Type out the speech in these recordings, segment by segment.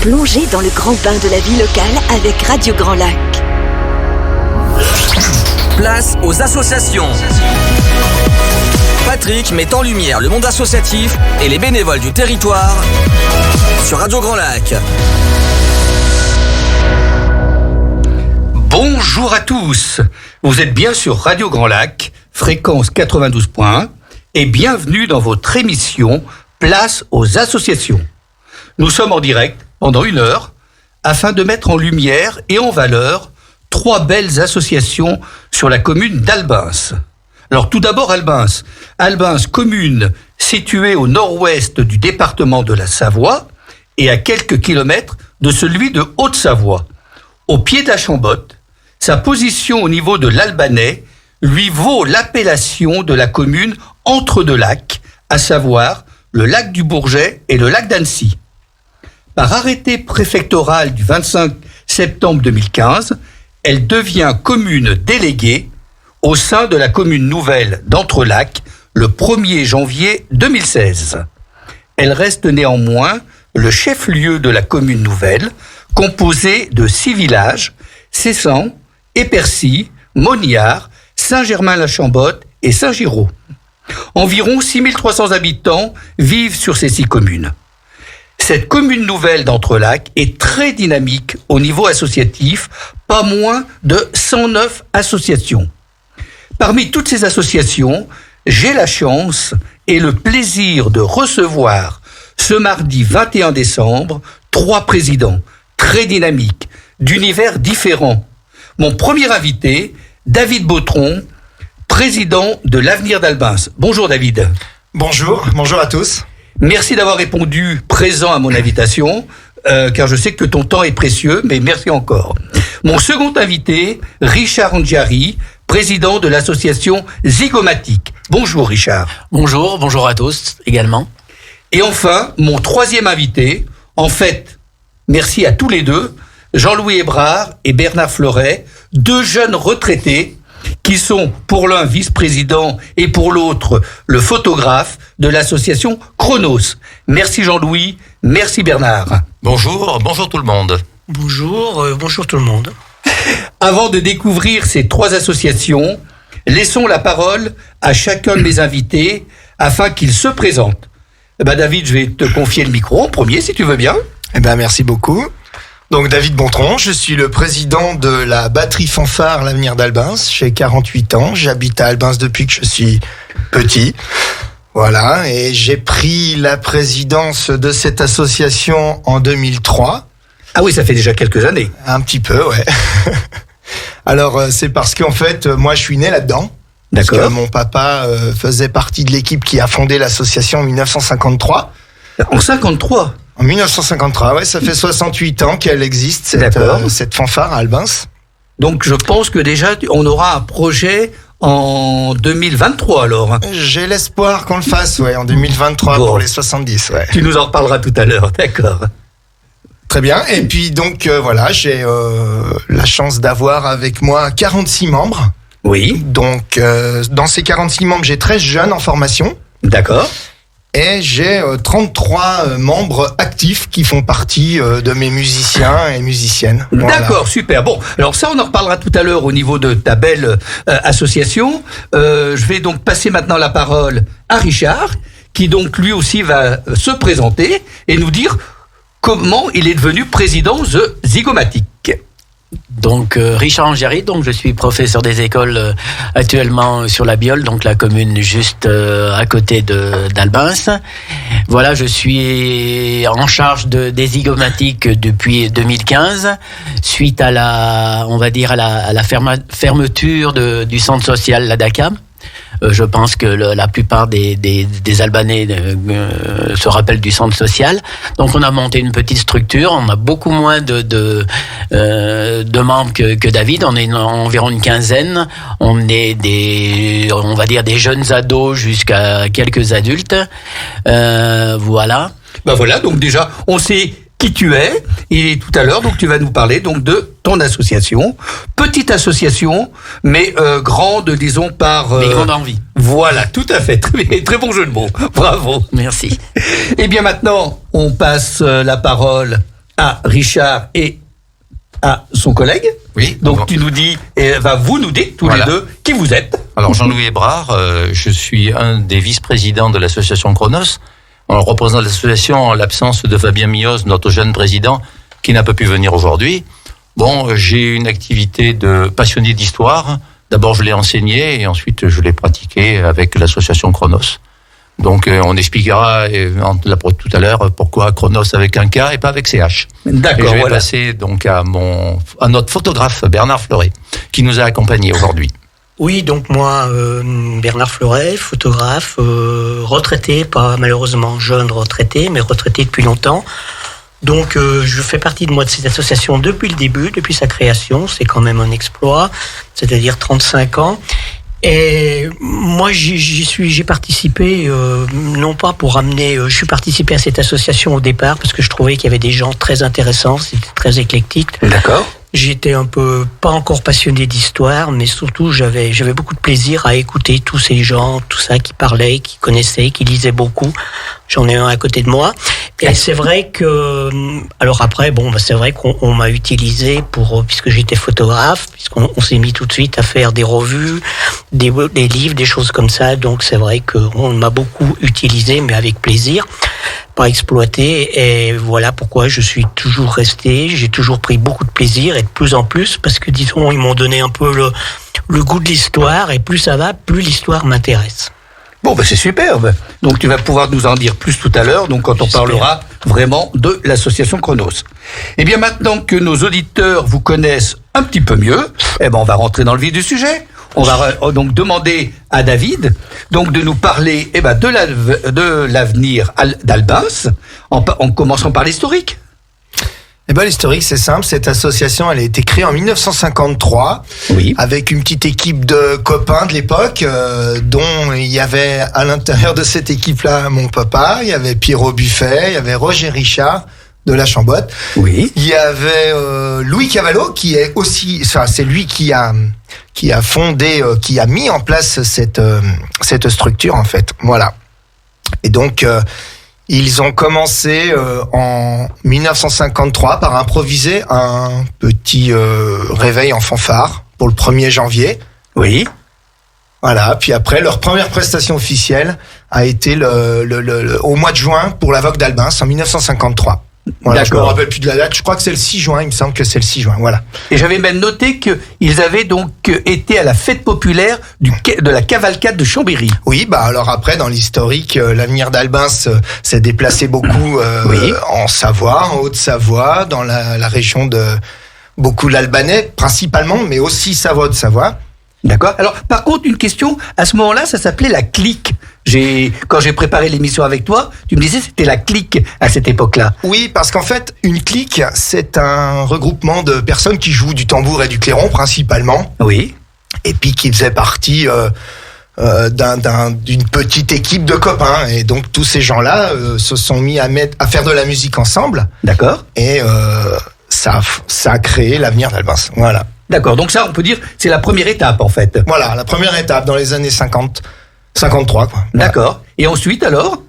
Plongez dans le grand bain de la vie locale avec Radio Grand Lac. Place aux associations. Patrick met en lumière le monde associatif et les bénévoles du territoire sur Radio Grand Lac. Bonjour à tous, vous êtes bien sur Radio Grand Lac, fréquence 92.1 et bienvenue dans votre émission Place aux associations. Nous sommes en direct pendant 1 heure afin de mettre en lumière et en valeur 3 belles associations sur la commune d'Albens. Alors tout d'abord Albens, commune située au nord-ouest du département de la Savoie et à quelques kilomètres de celui de Haute-Savoie. Au pied de la Chambotte, sa position au niveau de l'Albanais lui vaut l'appellation de la commune entre 2 lacs, à savoir le lac du Bourget et le lac d'Annecy. Par arrêté préfectoral du 25 septembre 2015, elle devient commune déléguée au sein de la commune nouvelle d'Entrelacs le 1er janvier 2016. Elle reste néanmoins le chef-lieu de la commune nouvelle, composée de 6 villages, Cessan, Épercy, Moniard, Saint-Germain-la-Chambotte et Saint-Giraud. Environ 6300 habitants vivent sur ces 6 communes. Cette commune nouvelle d'Entrelacs est très dynamique au niveau associatif, pas moins de 109 associations. Parmi toutes ces associations, j'ai la chance et le plaisir de recevoir ce mardi 21 décembre 3 présidents très dynamiques, d'univers différents. Mon premier invité, David Bautron, président de l'Avenir d'Albens. Bonjour David. Bonjour à tous. Merci d'avoir répondu présent à mon invitation, car je sais que ton temps est précieux, mais merci encore. Mon second invité, Richard Angiari, président de l'association Zygomatique. Bonjour Richard. Bonjour à tous également. Et enfin, mon troisième invité, en fait, merci à tous les deux, Jean-Louis Hébrard et Bernard Fleuret, 2 jeunes retraités qui sont pour l'un vice-président et pour l'autre le photographe de l'association Chronos. Merci Jean-Louis, merci Bernard. Bonjour tout le monde. Bonjour tout le monde. Avant de découvrir ces 3 associations, laissons la parole à chacun de mes invités afin qu'ils se présentent. David, je vais te confier le micro en premier si tu veux bien. Merci beaucoup. Donc David Bautron, je suis le président de la batterie fanfare l'Avenir d'Albens. J'ai 48 ans, j'habite à Albens depuis que je suis petit. Voilà, et j'ai pris la présidence de cette association en 2003. Ah oui, ça fait déjà quelques années. Un petit peu, ouais. Alors c'est parce qu'en fait, moi je suis né là-dedans. D'accord. Parce que mon papa faisait partie de l'équipe qui a fondé l'association en 1953. En 53 ? En 1953, ouais, ça fait 68 ans qu'elle existe, cette fanfare à Albens. Donc je pense que déjà, on aura un projet en 2023 alors. J'ai l'espoir qu'on le fasse, ouais, en 2023 pour les 70, ouais. Tu nous en reparleras tout à l'heure, d'accord. Très bien, et puis donc voilà, j'ai la chance d'avoir avec moi 46 membres. Oui. Donc dans ces 46 membres, j'ai 13 jeunes en formation. D'accord. Et j'ai 33 membres actifs qui font partie de mes musiciens et musiciennes. Voilà. D'accord, super. Bon, alors ça, on en reparlera tout à l'heure au niveau de ta belle association. Je vais donc passer maintenant la parole à Richard, qui donc lui aussi va se présenter et nous dire comment il est devenu président de Zygomatique. Donc Richard Angiari, donc je suis professeur des écoles actuellement sur la Biole, donc la commune juste à côté d'Albens. Voilà, je suis en charge des zygomatiques depuis 2015, suite à la fermeture du centre social La Dacam. Je pense que la plupart des Albanais se rappellent du centre social. Donc on a monté une petite structure. On a beaucoup moins de membres que David. On est environ une quinzaine. On est des jeunes ados jusqu'à quelques adultes. Voilà. Voilà, donc déjà, on sait qui tu es, et tout à l'heure, donc tu vas nous parler donc de ton association, petite association, mais grande, disons par. Mais grande envie. Voilà, tout à fait, très bon jeu de mots, bravo. Merci. Et bien maintenant, on passe la parole à Richard et à son collègue. Oui. Donc tu nous dis, vous nous dites tous Voilà. les deux qui vous êtes. Alors Jean-Louis Hébrard, je suis un des vice-présidents de l'association Chronos. On représente l'association en l'absence de Fabien Mioz, notre jeune président, qui n'a pas pu venir aujourd'hui. Bon, j'ai une activité de passionné d'histoire. D'abord, je l'ai enseigné et ensuite, je l'ai pratiqué avec l'association Chronos. Donc, on expliquera tout à l'heure pourquoi Chronos avec un K et pas avec CH. D'accord, Et je vais voilà. passer donc à notre photographe Bernard Fleuret, qui nous a accompagnés aujourd'hui. Oui, donc moi, Bernard Fleuret, photographe, retraité, pas malheureusement jeune retraité, mais retraité depuis longtemps. Donc je fais partie de cette association depuis le début, depuis sa création, c'est quand même un exploit, c'est-à-dire 35 ans. Et moi, j'ai participé, non pas pour amener, je suis participé à cette association au départ parce que je trouvais qu'il y avait des gens très intéressants, c'était très éclectique. D'accord. J'étais un peu, pas encore passionné d'histoire, mais surtout j'avais beaucoup de plaisir à écouter tous ces gens, tout ça, qui parlaient, qui connaissaient, qui lisaient beaucoup. J'en ai un à côté de moi. Et c'est vrai que, alors après, c'est vrai qu'on m'a utilisé puisque j'étais photographe, puisqu'on s'est mis tout de suite à faire des revues, des livres, des choses comme ça. Donc c'est vrai qu'on m'a beaucoup utilisé, mais avec plaisir, pas exploité. Et voilà pourquoi je suis toujours resté. J'ai toujours pris beaucoup de plaisir et de plus en plus, parce que disons, ils m'ont donné un peu le goût de l'histoire, et plus ça va, plus l'histoire m'intéresse. Bon, c'est superbe. Donc tu vas pouvoir nous en dire plus tout à l'heure, donc quand on parlera vraiment de l'association Chronos. Eh bien, maintenant que nos auditeurs vous connaissent un petit peu mieux, on va rentrer dans le vif du sujet. On va donc demander à David donc de nous parler de l'avenir d'Albins, en commençant par l'historique. L'historique, c'est simple. Cette association, elle a été créée en 1953. Oui. Avec une petite équipe de copains de l'époque, dont il y avait à l'intérieur de cette équipe-là mon papa, il y avait Pierrot Buffet, il y avait Roger Richard de la Chambotte. Oui. Il y avait Louis Cavallo, qui est aussi, c'est lui qui a fondé, qui a mis en place cette structure, en fait. Voilà. Et donc, ils ont commencé en 1953 par improviser un petit réveil en fanfare pour le 1er janvier. Oui. Voilà. Puis après, leur première prestation officielle a été au mois de juin pour la Vogue d'Albins en 1953. Voilà, je me rappelle plus de la date. Je crois que c'est le 6 juin. Il me semble que c'est le 6 juin. Voilà. Et j'avais même noté qu'ils avaient donc été à la fête populaire de la cavalcade de Chambéry. Oui, alors après, dans l'historique, l'avenir d'Albins s'est déplacé beaucoup en Savoie, en Haute-Savoie, dans la région de beaucoup l'Albanais, principalement, mais aussi Savoie-Haute-Savoie. D'accord. Alors, par contre, une question. À ce moment-là, ça s'appelait la clique. Quand j'ai préparé l'émission avec toi, tu me disais que c'était la clique à cette époque-là. Oui, parce qu'en fait, une clique, c'est un regroupement de personnes qui jouent du tambour et du clairon, principalement. Oui. Et puis qui faisaient partie d'une petite équipe de copains. Et donc, tous ces gens-là se sont mis à faire de la musique ensemble. D'accord. Et ça a créé l'avenir d'Albins. Voilà. D'accord, donc ça, on peut dire, c'est la première étape, en fait. Voilà, la première étape, dans les années 53, quoi. Voilà. D'accord. Et ensuite, alors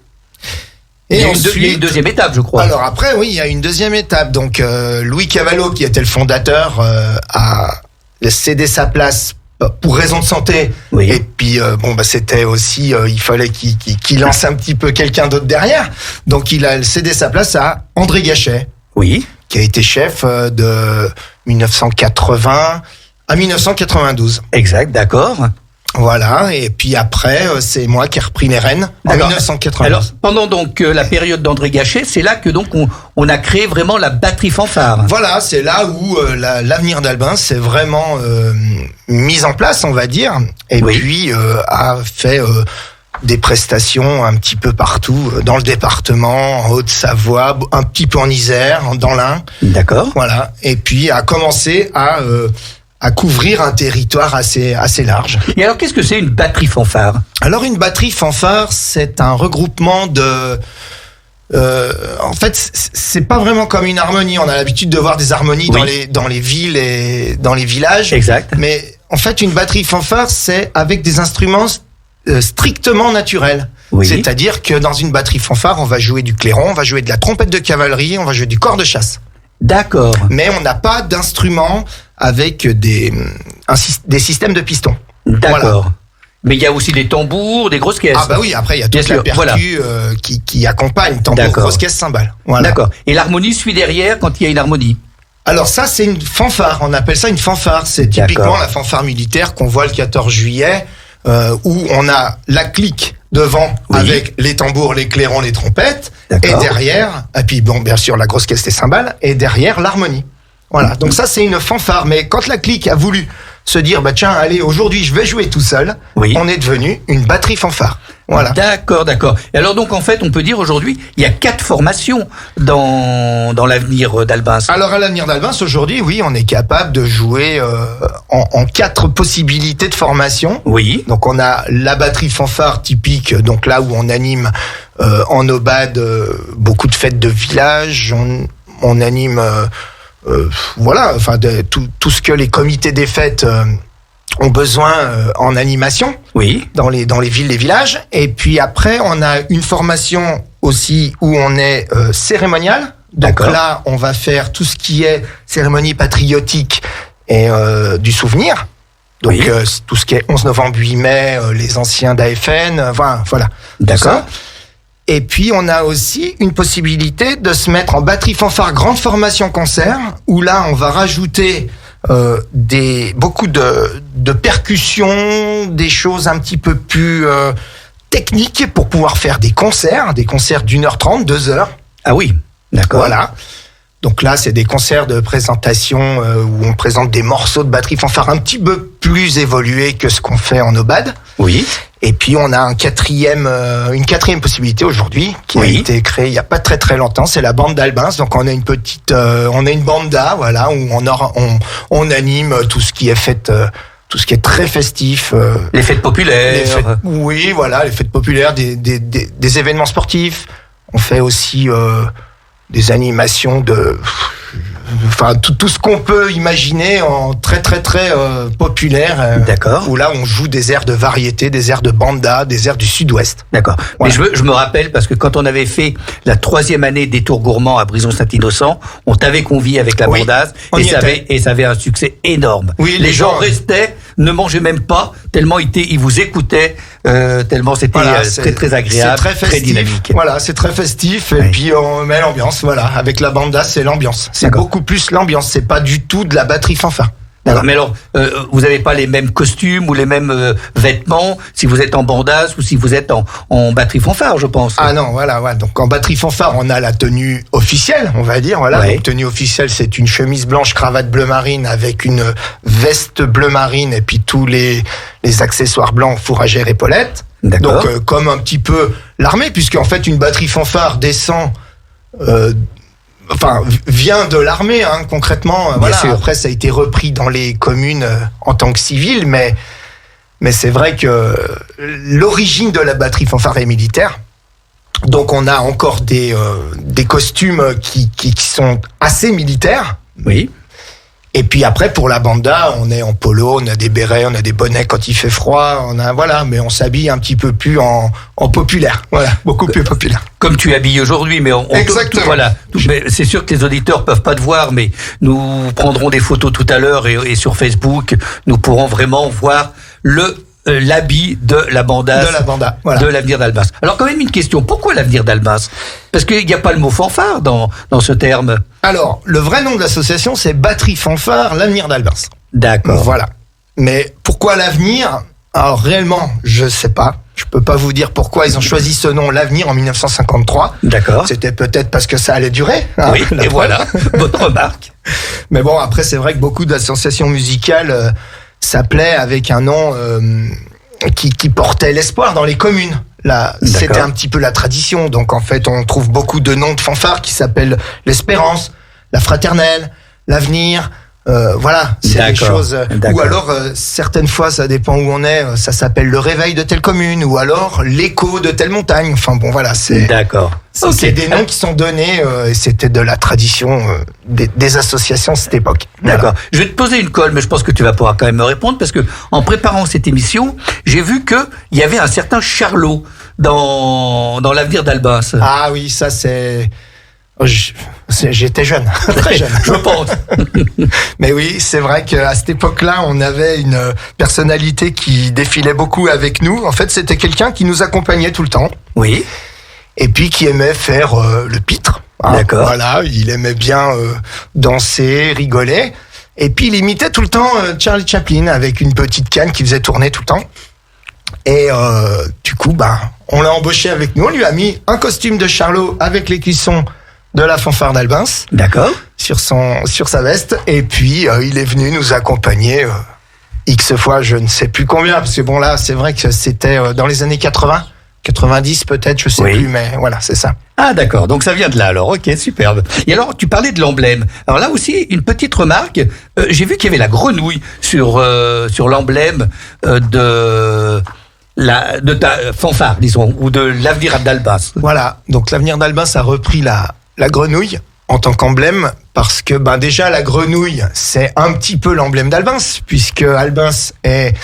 il y a une deuxième étape, je crois. Alors après, oui, il y a une deuxième étape. Donc, Louis Cavallo, qui était le fondateur, a cédé sa place pour raison de santé. Oui. Et puis, c'était aussi, il fallait qu'il lance un petit peu quelqu'un d'autre derrière. Donc, il a cédé sa place à André Gachet. Oui. Qui a été chef de 1980 à 1992. Exact, d'accord. Voilà, et puis après, c'est moi qui ai repris les rênes en 1992. Alors, pendant donc la période d'André Gachet, c'est là que donc on a créé vraiment la batterie fanfare. Voilà, c'est là où l'avenir d'Albins s'est vraiment mis en place, on va dire, et puis a fait des prestations un petit peu partout dans le département, en Haute-Savoie, un petit peu en Isère, dans l'Ain. D'accord. Voilà, et puis a commencé à couvrir un territoire assez large. Et alors, qu'est-ce que c'est une batterie fanfare ? Alors, une batterie fanfare, c'est un regroupement de... en fait, c'est pas vraiment comme une harmonie. On a l'habitude de voir des harmonies dans les villes et dans les villages. Exact. Mais en fait, une batterie fanfare, c'est avec des instruments strictement naturels. Oui. C'est-à-dire que dans une batterie fanfare, on va jouer du clairon, on va jouer de la trompette de cavalerie, on va jouer du cor de chasse. D'accord. Mais on n'a pas d'instrument avec des systèmes de pistons. D'accord. Voilà. Mais il y a aussi des tambours, des grosses caisses. Ah bah oui, après il y a Bien toute la sûr, percu qui accompagne tambour, D'accord. grosse caisse, cymbale. Voilà. D'accord. Et l'harmonie suit derrière quand il y a une harmonie. Alors ça, c'est une fanfare. On appelle ça une fanfare. C'est D'accord. typiquement la fanfare militaire qu'on voit le 14 juillet, où on a la clique devant Oui. avec les tambours, les clairons, les trompettes, D'accord. et derrière, et puis bon, bien sûr, la grosse caisse des cymbales, et derrière l'harmonie. Voilà. Donc ça, c'est une fanfare. Mais quand la clique a voulu se dire, bah tiens, allez, aujourd'hui, je vais jouer tout seul, Oui. on est devenu une batterie fanfare. Voilà. D'accord. Et alors donc en fait, on peut dire aujourd'hui, il y a 4 formations dans l'avenir d'Albins. Alors à l'avenir d'Albins, aujourd'hui, oui, on est capable de jouer en 4 possibilités de formation. Oui. Donc on a la batterie fanfare typique, donc là où on anime en Aubade beaucoup de fêtes de village, on anime voilà, enfin tout ce que les comités des fêtes ont besoin en animation. Oui. Dans les villes, les villages. Et puis après, on a une formation aussi où on est cérémonial. Donc D'accord. là, on va faire tout ce qui est cérémonie patriotique et du souvenir. Donc Oui. tout ce qui est 11 novembre, 8 mai, les anciens d'AFN, voilà. Tout D'accord. ça. Et puis on a aussi une possibilité de se mettre en batterie fanfare grande formation concert, où là on va rajouter beaucoup de percussions, des choses un petit peu plus techniques pour pouvoir faire des concerts d'1h30, 2h. Ah oui. D'accord. Voilà. Donc là, c'est des concerts de présentation où on présente des morceaux de batterie fanfare un petit peu plus évolués que ce qu'on fait en Aubade. Oui. Et puis on a une quatrième possibilité aujourd'hui qui a Oui. été créée il y a pas très très longtemps, c'est la bande d'Albins. Donc on a une banda, voilà, où on anime tout ce qui est fait, tout ce qui est très festif. Les fêtes populaires. Oui, voilà, les fêtes populaires, des événements sportifs. On fait aussi des animations enfin tout ce qu'on peut imaginer en très très très populaire. D'accord. Où là on joue des airs de variété, des airs de banda, des airs du sud-ouest. D'accord. Voilà. Mais je me rappelle parce que quand on avait fait la 3e année des Tours Gourmands à Brison-Saint-Innocent, on t'avait convié avec la Oui, bandasse on et y ça était. avait un succès énorme. Oui, les gens restaient, ne mangeaient même pas tellement ils vous écoutaient, tellement c'était très très agréable, c'est très festif, dynamique. Voilà, c'est très festif et Oui. puis on met l'ambiance. Voilà, avec la banda, c'est l'ambiance. C'est D'accord. beaucoup plus l'ambiance. C'est pas du tout de la batterie fanfare. D'accord. Mais alors, vous n'avez pas les mêmes costumes ou les mêmes vêtements si vous êtes en bandasse ou si vous êtes en batterie fanfare, je pense. Ah non, voilà, ouais. Donc en batterie fanfare, on a la tenue officielle, on va dire. Voilà, Ouais. donc tenue officielle, c'est une chemise blanche, cravate bleu marine avec une veste bleu marine et puis tous les accessoires blancs, fourragère, épaulettes. D'accord. Donc comme un petit peu l'armée, puisque en fait une batterie fanfare descend. Vient de l'armée, hein, concrètement. Voilà. sûr. Après, ça a été repris dans les communes en tant que civil, mais c'est vrai que l'origine de la batterie fanfare est militaire. Donc, on a encore des costumes qui sont assez militaires. Oui. Et puis après, pour la banda, on est en polo, on a des bérets, on a des bonnets quand il fait froid, mais on s'habille un petit peu plus en populaire. Voilà, beaucoup plus populaire. Comme tu habilles aujourd'hui, mais Exactement. voilà. Mais c'est sûr que les auditeurs peuvent pas te voir, mais nous prendrons des photos tout à l'heure et sur Facebook, nous pourrons vraiment voir l'habit de la bandasse. De la banda, voilà. De l'avenir d'Albins. Alors quand même une question, pourquoi l'avenir d'Albins? Parce qu'il n'y a pas le mot fanfare dans ce terme. Alors, le vrai nom de l'association, c'est Batterie Fanfare, l'avenir d'Albins. D'accord. Voilà. Mais pourquoi l'avenir? Alors réellement, je sais pas. Je peux pas vous dire pourquoi ils ont choisi ce nom, l'avenir, en 1953. D'accord. C'était peut-être parce que ça allait durer. Hein, Oui, la et preuve. voilà. Bonne remarque. Mais bon, après, c'est vrai que beaucoup d'associations musicales s'appelaient avec un nom qui portait l'espoir dans les communes. Là, c'était D'accord. un petit peu la tradition. Donc, en fait, on trouve beaucoup de noms de fanfares qui s'appellent l'Espérance, la Fraternelle, l'Avenir. Voilà, c'est des D'accord. choses. D'accord. Ou alors, certaines fois, ça dépend où on est, ça s'appelle le réveil de telle commune, ou alors l'écho de telle montagne. Enfin bon, voilà, c'est D'accord. c'est des noms qui sont donnés, et c'était de la tradition des associations à cette époque. D'accord. Je vais te poser une colle, mais je pense que tu vas pouvoir quand même me répondre parce que en préparant cette émission, j'ai vu que il y avait un certain Charlot dans l'avenir d'Albins. Ah oui, ça c'est. J'étais jeune, très jeune. Je pense. Mais oui, c'est vrai qu'à cette époque-là, on avait une personnalité qui défilait beaucoup avec nous. En fait, c'était quelqu'un qui nous accompagnait tout le temps. Oui. Et puis qui aimait faire le pitre. D'accord. Voilà, il aimait bien danser, rigoler. Et puis il imitait tout le temps Charlie Chaplin avec une petite canne qui faisait tourner tout le temps. Et du coup, on l'a embauché avec nous. On lui a mis un costume de Charlot avec les cuissons de la fanfare d'Albins. D'accord. Sur sa veste. Et puis il est venu nous accompagner X fois, je ne sais plus combien, parce que bon là, c'est vrai que c'était dans les années 80. 90 peut-être, je sais plus, mais voilà, c'est ça. Ah d'accord, donc ça vient de là alors, ok, superbe. Et alors, tu parlais de l'emblème. Alors là aussi, une petite remarque, j'ai vu qu'il y avait la grenouille sur l'emblème de ta fanfare, disons, ou de l'avenir d'Albins. Voilà, donc l'avenir d'Albins a repris la grenouille en tant qu'emblème, parce que déjà la grenouille, c'est un petit peu l'emblème d'Albins, puisque Albins est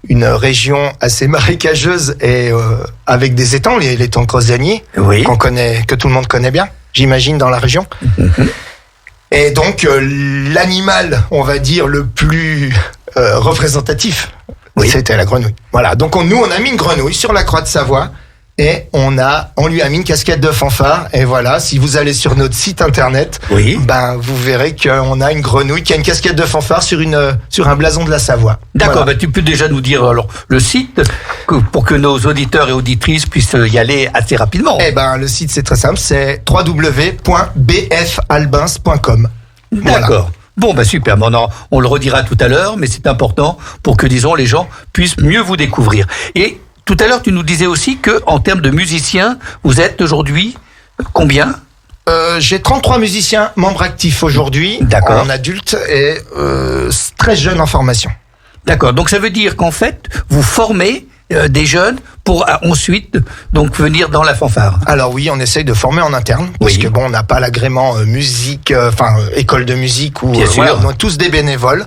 une région assez marécageuse et avec des étangs, l'étang Crozanier, oui, que tout le monde connaît bien, j'imagine, dans la région. Et donc l'animal, on va dire, le plus représentatif, c'était la grenouille. Voilà, donc nous on a mis une grenouille sur la croix de Savoie et on lui a mis une casquette de fanfare. Et voilà, si vous allez sur notre site internet, vous verrez qu'on a une grenouille qui a une casquette de fanfare sur un blason de la Savoie. D'accord, tu peux déjà nous dire alors le site pour que nos auditeurs et auditrices puissent y aller assez rapidement. Le site c'est très simple, c'est www.bfalbins.com. D'accord. Voilà. Bon, super. On le redira tout à l'heure, mais c'est important pour que, disons, les gens puissent mieux vous découvrir. Et tout à l'heure, tu nous disais aussi que, en termes de musiciens, vous êtes aujourd'hui combien ? J'ai 33 musiciens membres actifs aujourd'hui, en adulte, et 13 jeunes en formation. D'accord. Donc ça veut dire qu'en fait, vous formez des jeunes pour ensuite donc venir dans la fanfare. Alors oui, on essaye de former en interne, parce que on n'a pas l'agrément musique, école de musique, ou bien sûr. On est tous des bénévoles.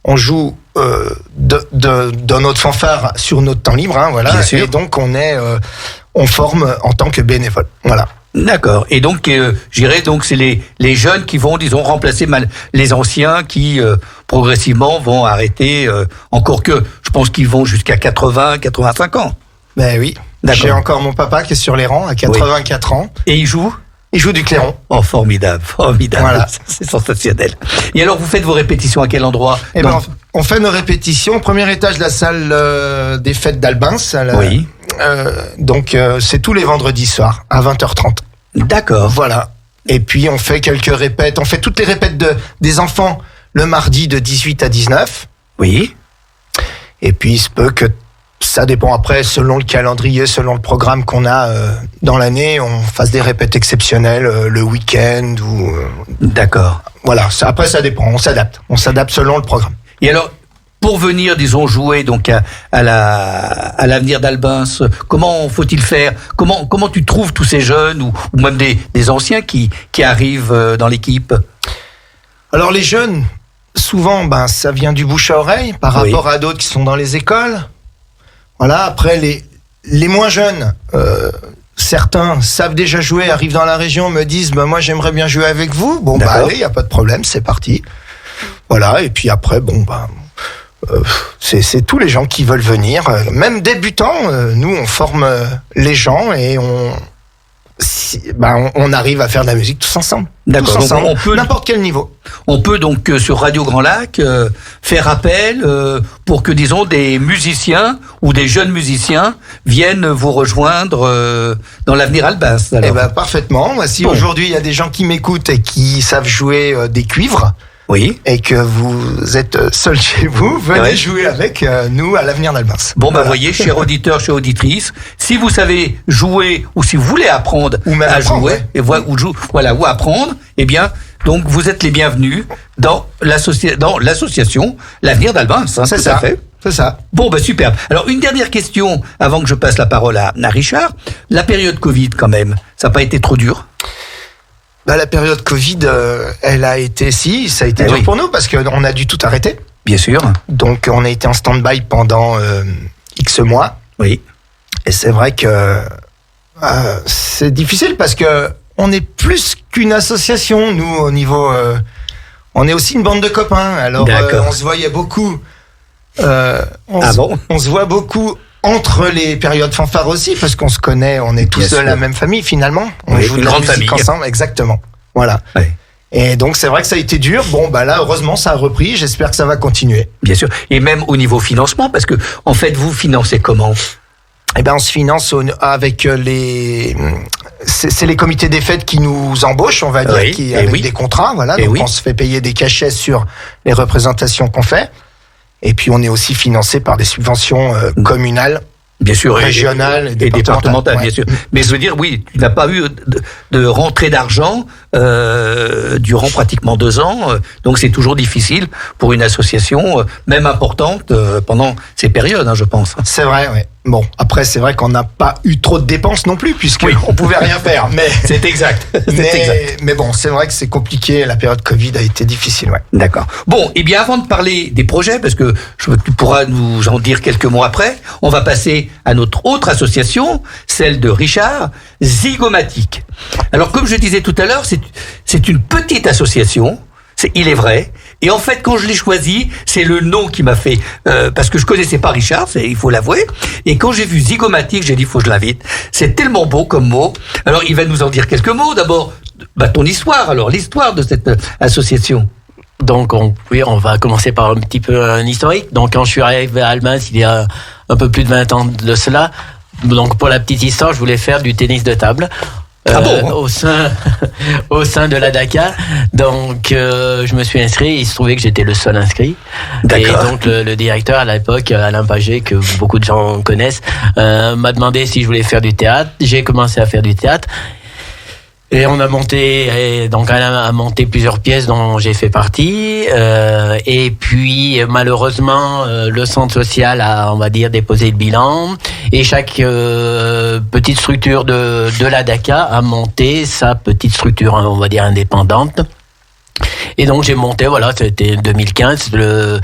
On joue dans notre fanfare sur notre temps libre, Bien sûr. Et donc on forme en tant que bénévole. Voilà. D'accord. Et donc, c'est les jeunes qui vont, disons, remplacer les anciens qui progressivement vont arrêter. Encore que, je pense qu'ils vont jusqu'à 80, 85 ans. Ben oui. D'accord. J'ai encore mon papa qui est sur les rangs à 84 ans. Et il joue ? Il joue du clairon. Oh, formidable. Voilà. C'est sensationnel. Et alors, vous faites vos répétitions à quel endroit ? On fait nos répétitions au premier étage de la salle des fêtes d'Albins. Oui. Donc, c'est tous les vendredis soirs, à 20h30. D'accord. Voilà. Et puis, on fait quelques répètes. On fait toutes les répètes des enfants le mardi de 18 à 19. Oui. Et puis, il se peut que ça dépend après, selon le calendrier, selon le programme qu'on a dans l'année, on fasse des répètes exceptionnelles le week-end ou. D'accord. Voilà. Après, ça dépend. On s'adapte. On s'adapte selon le programme. Et alors, pour venir, disons, jouer donc à l'avenir d'Albins, comment faut-il faire ? Comment tu trouves tous ces jeunes ou même des anciens qui arrivent dans l'équipe ? Alors les jeunes, souvent, ça vient du bouche à oreille par rapport à d'autres qui sont dans les écoles. Voilà. Après les moins jeunes, certains savent déjà jouer, arrivent dans la région, me disent moi j'aimerais bien jouer avec vous. Bon allez, il y a pas de problème, c'est parti. Voilà. Et puis après c'est tous les gens qui veulent venir, même débutants. Nous on forme les gens et on arrive à faire de la musique tous ensemble. D'accord. Tous ensemble, on peut n'importe quel niveau. On peut donc sur Radio Grand Lac faire appel pour que, disons, des musiciens ou des jeunes musiciens viennent vous rejoindre dans l'avenir Albins. Parfaitement. Si aujourd'hui il y a des gens qui m'écoutent et qui savent jouer des cuivres. Oui. Et que vous êtes seul chez vous, venez jouer avec nous à l'avenir d'Albins. Voyez, chers auditeurs, chers auditrices, si vous savez jouer ou si vous voulez apprendre à jouer, ou apprendre, donc vous êtes les bienvenus dans l'association L'Avenir d'Albins. C'est ça. Fait. C'est ça. Superbe. Alors, une dernière question avant que je passe la parole à Richard. La période Covid, quand même, ça n'a pas été trop dur ? La période Covid, ça a été dur pour nous parce qu'on a dû tout arrêter. Bien sûr. Donc, on a été en stand-by pendant X mois. Oui. Et c'est vrai que c'est difficile parce que on est plus qu'une association. Nous, au niveau, on est aussi une bande de copains. Alors, on se voyait beaucoup. On se voit beaucoup entre les périodes fanfares aussi, parce qu'on se connaît. On est tous de la même famille finalement. On joue de la musique ensemble, exactement. Voilà. Ouais. Et donc c'est vrai que ça a été dur. Bon bah là heureusement ça a repris. J'espère que ça va continuer. Bien sûr. Et même au niveau financement, parce que en fait vous financez comment ? Eh ben on se finance avec les. C'est les comités des fêtes qui nous embauchent, on va dire, qui avec des contrats, voilà. Donc on se fait payer des cachets sur les représentations qu'on fait. Et puis on est aussi financé par des subventions communales. Bien sûr, régionales et départementales, bien sûr. Mais je veux dire, oui, tu n'as pas eu de rentrée d'argent durant pratiquement 2 ans, donc c'est toujours difficile pour une association, même importante, pendant ces périodes, je pense. C'est vrai, oui. Bon, après, c'est vrai qu'on n'a pas eu trop de dépenses non plus, puisqu'on pouvait rien faire. Mais c'est exact. Mais bon, c'est vrai que c'est compliqué. La période Covid a été difficile, ouais. D'accord. Bon, et bien avant de parler des projets, parce que tu pourras nous en dire quelques mots après, on va passer à notre autre association, celle de Richard, Zygomatic. Alors, comme je disais tout à l'heure, c'est une petite association. Il est vrai. Et en fait, quand je l'ai choisi, c'est le nom qui m'a fait... parce que je connaissais pas Richard, il faut l'avouer. Et quand j'ai vu Zygomatic, j'ai dit, il faut que je l'invite. C'est tellement beau comme mot. Alors, il va nous en dire quelques mots. D'abord, ton histoire, alors, l'histoire de cette association. Donc, on va commencer par un petit peu un historique. Donc, quand je suis arrivé à Albins, il y a un peu plus de 20 ans de cela. Donc, pour la petite histoire, je voulais faire du tennis de table. Au sein de la DACA. Donc, je me suis inscrit. Il se trouvait que j'étais le seul inscrit. D'accord. Et donc, le directeur à l'époque, Alain Paget, que beaucoup de gens connaissent, m'a demandé si je voulais faire du théâtre. J'ai commencé à faire du théâtre. Et on a monté, donc Alain a monté plusieurs pièces dont j'ai fait partie. Et puis malheureusement, le centre social a, on va dire, déposé le bilan. Et chaque petite structure de la DACA a monté sa petite structure, on va dire, indépendante. Et donc j'ai monté, voilà, c'était 2015, le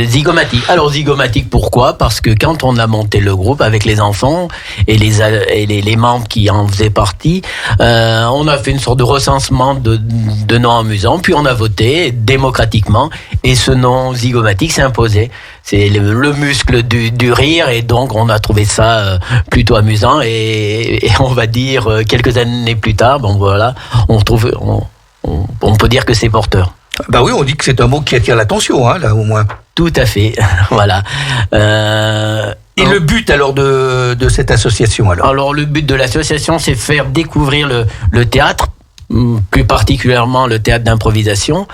Zygomatic. Alors Zygomatic, pourquoi ? Parce que quand on a monté le groupe avec les enfants et les membres qui en faisaient partie, on a fait une sorte de recensement de noms amusants, puis on a voté démocratiquement, et ce nom Zygomatic s'est imposé. C'est le muscle du rire, et donc on a trouvé ça plutôt amusant, et on va dire quelques années plus tard, bon voilà, on peut dire que c'est porteur. Bah oui, on dit que c'est un mot qui attire l'attention, là au moins. Tout à fait, voilà. Et le but alors de cette association Alors le but de l'association, c'est faire découvrir le théâtre, plus particulièrement le théâtre d'improvisation.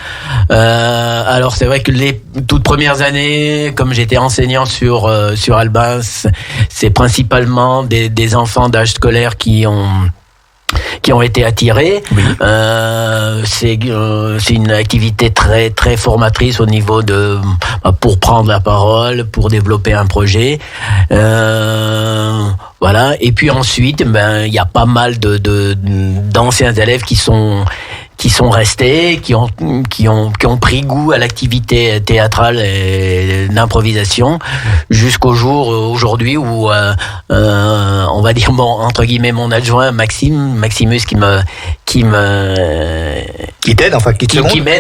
Alors c'est vrai que les toutes premières années, comme j'étais enseignant sur Albins, c'est principalement des enfants d'âge scolaire qui ont été attirés. Oui. C'est une activité très très formatrice au niveau pour prendre la parole, pour développer un projet. Voilà. Et puis ensuite, il y a pas mal d'anciens élèves qui sont restés, qui ont pris goût à l'activité théâtrale et d'improvisation, jusqu'au jour aujourd'hui où on va dire entre guillemets mon adjoint Maximus qui m'aide,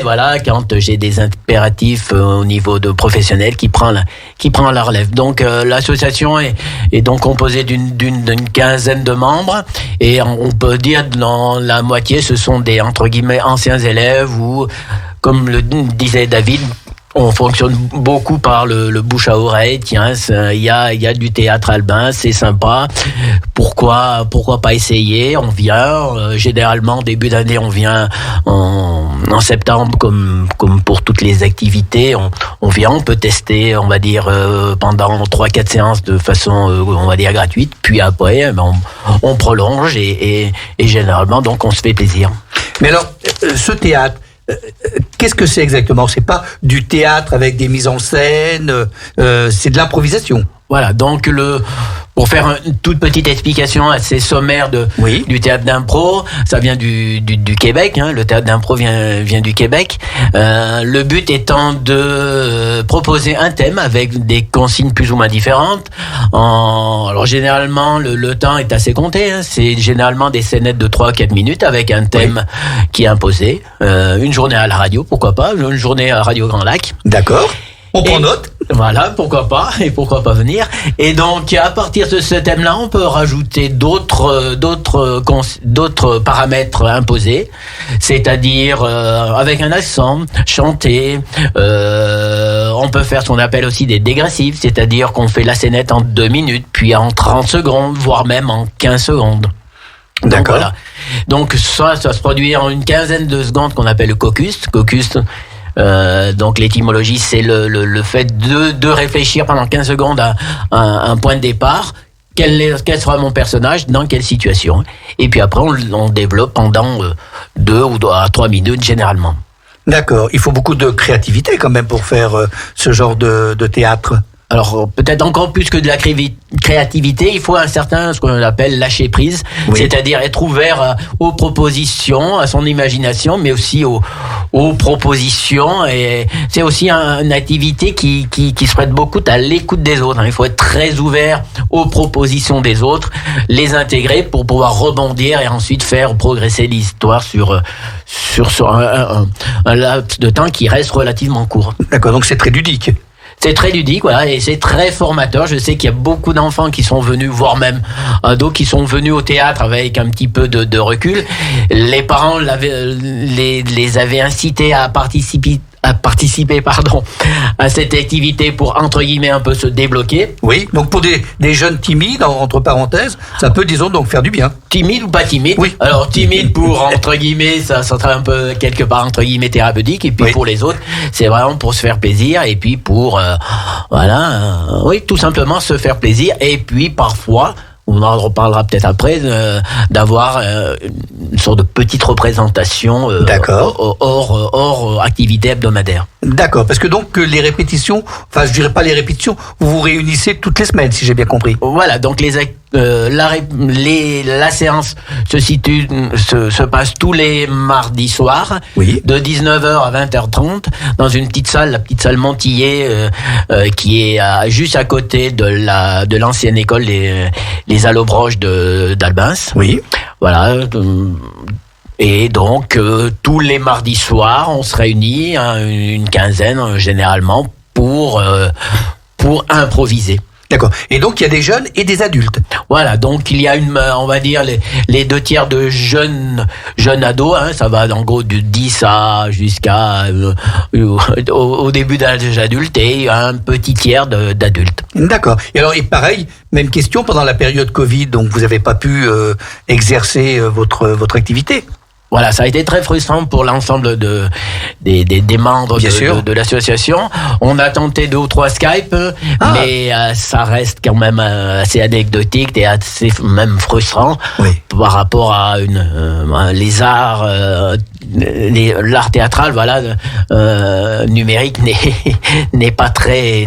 voilà, quand j'ai des impératifs au niveau de professionnel, qui prend la relève. Donc l'association est donc composée d'une quinzaine de membres, et on peut dire dans la moitié ce sont des entre guillemets anciens élèves, ou comme le disait David, on fonctionne beaucoup par le bouche à oreille. Tiens, il y a du théâtre Albin, c'est sympa. Pourquoi pas essayer ? On vient. Généralement, début d'année, on vient en septembre, comme pour toutes les activités. On vient, on peut tester, on va dire, pendant 3-4 séances de façon, on va dire, gratuite. Puis après, on prolonge et généralement, donc, on se fait plaisir. Mais alors, ce théâtre, qu'est-ce que c'est exactement ? C'est pas du théâtre avec des mises en scène, c'est de l'improvisation. Voilà, donc pour faire une toute petite explication assez sommaire du théâtre d'impro, ça vient du Québec, hein, le théâtre d'impro vient du Québec. Le but étant de proposer un thème avec des consignes plus ou moins différentes. Alors généralement, le temps est assez compté, hein, c'est généralement des scénettes de 3-4 minutes avec un thème qui est imposé. Une journée à la radio, pourquoi pas, une journée à Radio Grand Lac. D'accord. On prend note. Voilà, pourquoi pas, et pourquoi pas venir. Et donc, à partir de ce thème-là, on peut rajouter d'autres paramètres imposés, c'est-à-dire avec un accent, chanter. On peut faire ce qu'on appelle aussi des dégressifs, c'est-à-dire qu'on fait la scénette en 2 minutes, puis en 30 secondes, voire même en 15 secondes. Donc, d'accord. Voilà. Donc ça se produit en une quinzaine de secondes qu'on appelle le caucus. Donc l'étymologie, c'est le fait de réfléchir pendant 15 secondes à un point de départ. Quel sera mon personnage, dans quelle situation. Et puis après, on développe pendant 2 ou 3 minutes généralement. D'accord. Il faut beaucoup de créativité quand même pour faire ce genre de théâtre. Alors peut-être encore plus que de la créativité, il faut ce qu'on appelle lâcher prise, c'est-à-dire être ouvert aux propositions, à son imagination, mais aussi aux propositions. Et c'est aussi une activité qui se prête beaucoup à l'écoute des autres. Il faut être très ouvert aux propositions des autres, les intégrer pour pouvoir rebondir et ensuite faire progresser l'histoire sur un laps de temps qui reste relativement court. D'accord, donc c'est très ludique. C'est très ludique, voilà, et c'est très formateur. Je sais qu'il y a beaucoup d'enfants qui sont venus, voire même ados qui sont venus au théâtre avec un petit peu de recul. Les parents les avaient incités à participer à cette activité pour, entre guillemets, un peu se débloquer. Oui, donc pour des jeunes timides, entre parenthèses, ça peut, disons, donc faire du bien. Timide ou pas timide. Oui. Alors, timide pour, entre guillemets, ça sera un peu, quelque part, entre guillemets, thérapeutique. Et puis pour les autres, c'est vraiment pour se faire plaisir. Et puis pour, tout simplement se faire plaisir. Et puis, parfois, on en reparlera peut-être après, d'avoir une sorte de petite représentation hors activité hebdomadaire. D'accord, parce que donc les répétitions, enfin je dirais pas les répétitions, vous vous réunissez toutes les semaines, si j'ai bien compris. Voilà, donc la séance se passe tous les mardis soirs, de 19h à 20h30, dans une petite salle, la petite salle Montillé, qui est juste à côté de l'ancienne école les Allobroges d'Albins. Oui. Voilà. Et donc, tous les mardis soirs, on se réunit, une quinzaine généralement, pour improviser. D'accord. Et donc, il y a des jeunes et des adultes. Voilà. Donc, il y a on va dire, les 2 tiers de jeunes ados, hein, ça va en gros du 10 jusqu'à au début d'âge adulte, et un petit tiers d'adultes. D'accord. Et alors, et pareil, même question, pendant la période Covid, donc vous n'avez pas pu exercer votre activité. Voilà, ça a été très frustrant pour l'ensemble des membres de l'association. On a tenté 2 ou 3 Skype, mais ça reste quand même assez anecdotique et assez même frustrant par rapport à les arts, l'art théâtral, voilà, numérique n'est pas très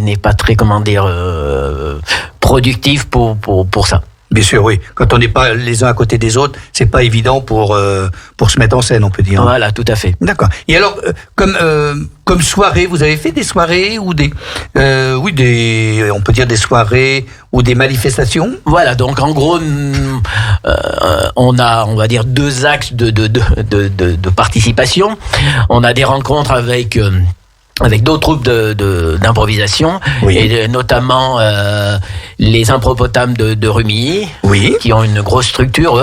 comment dire productif pour ça. Bien sûr, oui. Quand on n'est pas les uns à côté des autres, c'est pas évident pour se mettre en scène, on peut dire. Voilà, tout à fait. D'accord. Et alors, comme soirée, vous avez fait des soirées ou on peut dire des soirées ou des manifestations? Voilà. Donc, en gros, on va dire 2 axes de participation. On a des rencontres avec d'autres troupes d'improvisation, et notamment les Impropotames de Rumilly, qui ont une grosse structure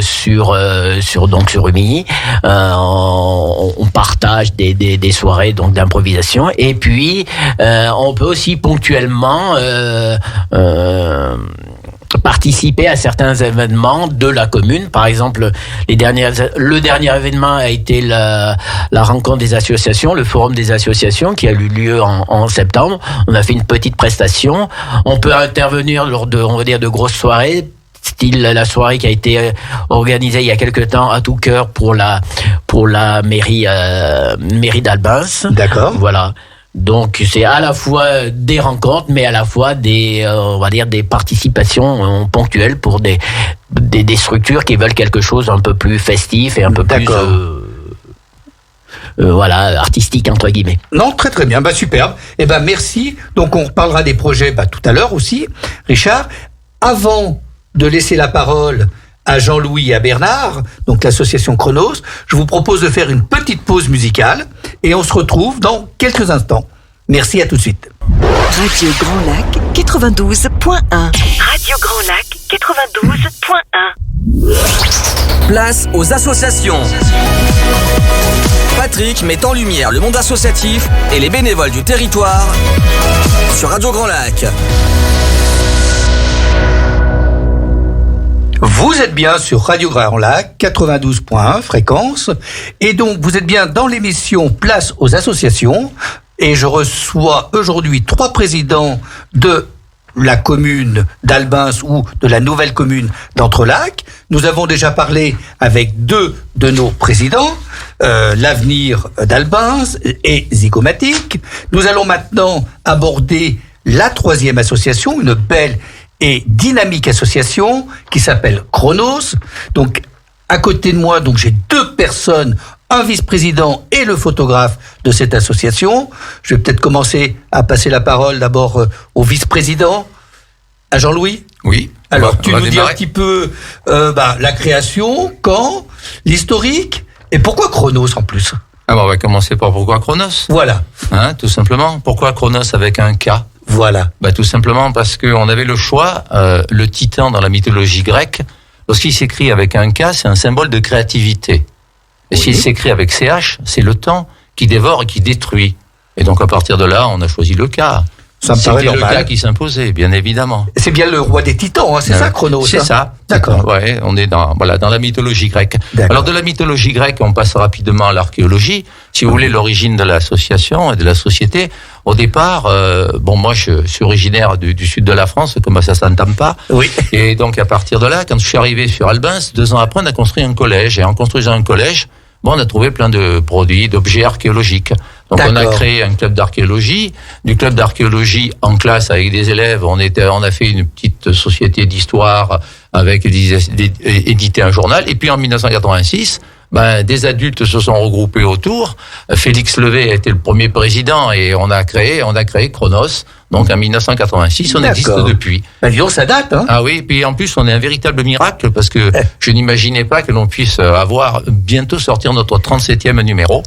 sur Rumilly. On partage des soirées donc d'improvisation, et puis on peut aussi ponctuellement participer à certains événements de la commune. Par exemple, le dernier événement a été la rencontre des associations, le forum des associations, qui a eu lieu en septembre. On a fait une petite prestation. On peut intervenir lors de grosses soirées, style la soirée qui a été organisée il y a quelque temps à tout cœur pour la mairie d'Albins. D'accord. Voilà. Donc c'est à la fois des rencontres, mais à la fois des, on va dire, des participations ponctuelles pour des structures qui veulent quelque chose un peu plus festif et un peu plus voilà, artistique entre guillemets. Non, très très bien, superbe. Merci. Donc on reparlera des projets tout à l'heure aussi, Richard. Avant de laisser la parole à Jean-Louis et à Bernard, donc l'association Chronos, je vous propose de faire une petite pause musicale et on se retrouve dans quelques instants. Merci, à tout de suite. Radio Grand Lac 92.1. Radio Grand Lac 92.1. Place aux associations. Patrick met en lumière le monde associatif et les bénévoles du territoire sur Radio Grand Lac. Vous êtes bien sur Radio Grand Lac 92.1 fréquence et donc vous êtes bien dans l'émission Place aux associations et je reçois aujourd'hui 3 présidents de la commune d'Albins ou de la nouvelle commune d'Entrelacs. Nous avons déjà parlé avec 2 de nos présidents, l'avenir d'Albins et Zygomatic. Nous allons maintenant aborder la 3e association, une belle et dynamique association qui s'appelle Chronos. Donc à côté de moi, donc j'ai 2 personnes, un vice-président et le photographe de cette association. Je vais peut-être commencer à passer la parole d'abord au vice-président, à Jean-Louis. Oui. Alors, tu nous dis un petit peu la création, quand, l'historique, et pourquoi Chronos en plus ? On va commencer par pourquoi Chronos. Voilà. Tout simplement. Pourquoi Chronos avec un K ? Voilà. Tout simplement parce qu'on avait le choix, le titan dans la mythologie grecque, lorsqu'il s'écrit avec un K, c'est un symbole de créativité. Et s'il s'écrit avec CH, c'est le temps qui dévore et qui détruit. Et donc à partir de là, on a choisi le K. Ça me paraît normal. C'était le K qui s'imposait, bien évidemment. C'est bien le roi des titans, c'est ça, Chronos ? C'est ça. D'accord. Ouais, on est dans la mythologie grecque. D'accord. Alors de la mythologie grecque, on passe rapidement à l'archéologie. Si vous voulez l'origine de l'association et de la société, au départ, moi je suis originaire du sud de la France, comme ça s'entame pas. Oui. Et donc à partir de là, quand je suis arrivé sur Albins, 2 ans après, on a construit un collège. Et en construisant un collège, on a trouvé plein de produits, d'objets archéologiques. Donc on a créé un club d'archéologie. Du club d'archéologie en classe avec des élèves, on a fait une petite société d'histoire avec édité un journal. Et puis en 1986, des adultes se sont regroupés autour. Félix Levé a été le premier président et on a créé Chronos. Donc en 1986, on existe depuis. Disons, ça date, hein. Ah oui, puis en plus on est un véritable miracle parce que je n'imaginais pas que l'on puisse bientôt sortir notre 37e numéro.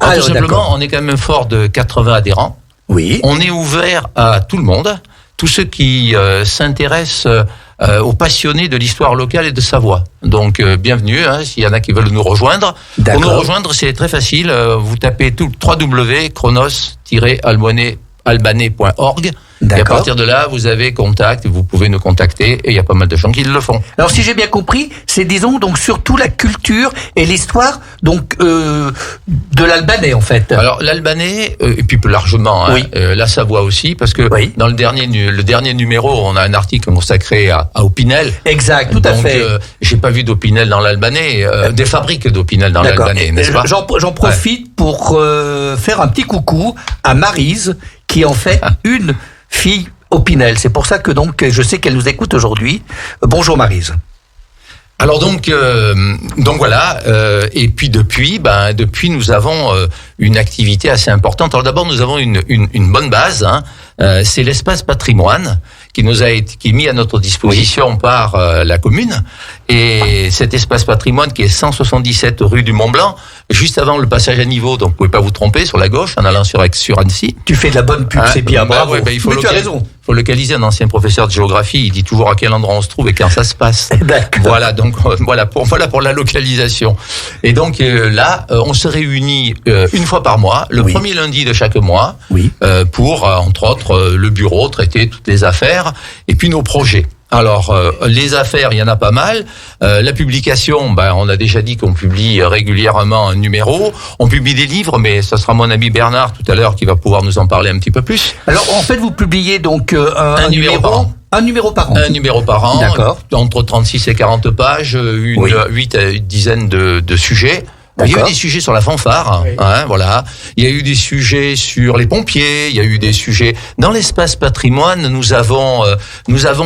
Alors, tout simplement, on est quand même fort de 80 adhérents. Oui. On est ouvert à tout le monde, tous ceux qui s'intéressent aux passionnés de l'histoire locale et de Savoie. Donc bienvenue, s'il y en a qui veulent nous rejoindre. Pour nous rejoindre, c'est très facile. Vous tapez www.chronos-albanais.org. Et à partir de là, vous avez contact, vous pouvez nous contacter et il y a pas mal de gens qui le font. Alors si j'ai bien compris, c'est donc surtout la culture et l'histoire de l'albanais en fait. Alors l'albanais et puis plus largement la Savoie aussi parce que dans le dernier numéro, on a un article consacré à Opinel. Exact, tout à fait. J'ai pas vu d'Opinel dans l'albanais, des fabriques d'Opinel dans l'albanais, n'est-ce pas ? J'en profite pour faire un petit coucou à Maryse qui est en fait une fille Opinel. C'est pour ça que donc je sais qu'elle nous écoute aujourd'hui. Bonjour Maryse. Alors donc voilà. Et puis depuis nous avons une activité assez importante. Alors d'abord nous avons une bonne base. C'est l'espace patrimoine qui est mis à notre disposition par la commune. Et cet espace patrimoine qui est 177 rue du Mont-Blanc, juste avant le passage à niveau, donc vous pouvez pas vous tromper, sur la gauche, en allant sur Annecy. Tu fais de la bonne pub, c'est bien, bravo. Il faut tu as raison. Il faut localiser un ancien professeur de géographie, il dit toujours à quel endroit on se trouve et quand ça se passe. D'accord. Voilà, donc voilà pour la localisation. Et donc là, on se réunit une fois par mois, le premier lundi de chaque mois, pour, entre autres, le bureau, traiter toutes les affaires et puis nos projets. Alors, les affaires, il y en a pas mal. La publication, on a déjà dit qu'on publie régulièrement un numéro. On publie des livres, mais ce sera mon ami Bernard tout à l'heure qui va pouvoir nous en parler un petit peu plus. Alors, en fait, vous publiez donc un numéro par an. Un numéro par an. Un numéro par an. D'accord. Entre 36 et 40 pages, 8 à une dizaine de sujets. Il y a eu des sujets sur la fanfare, voilà. Il y a eu des sujets sur les pompiers. Il y a eu des sujets dans l'espace patrimoine. Nous avons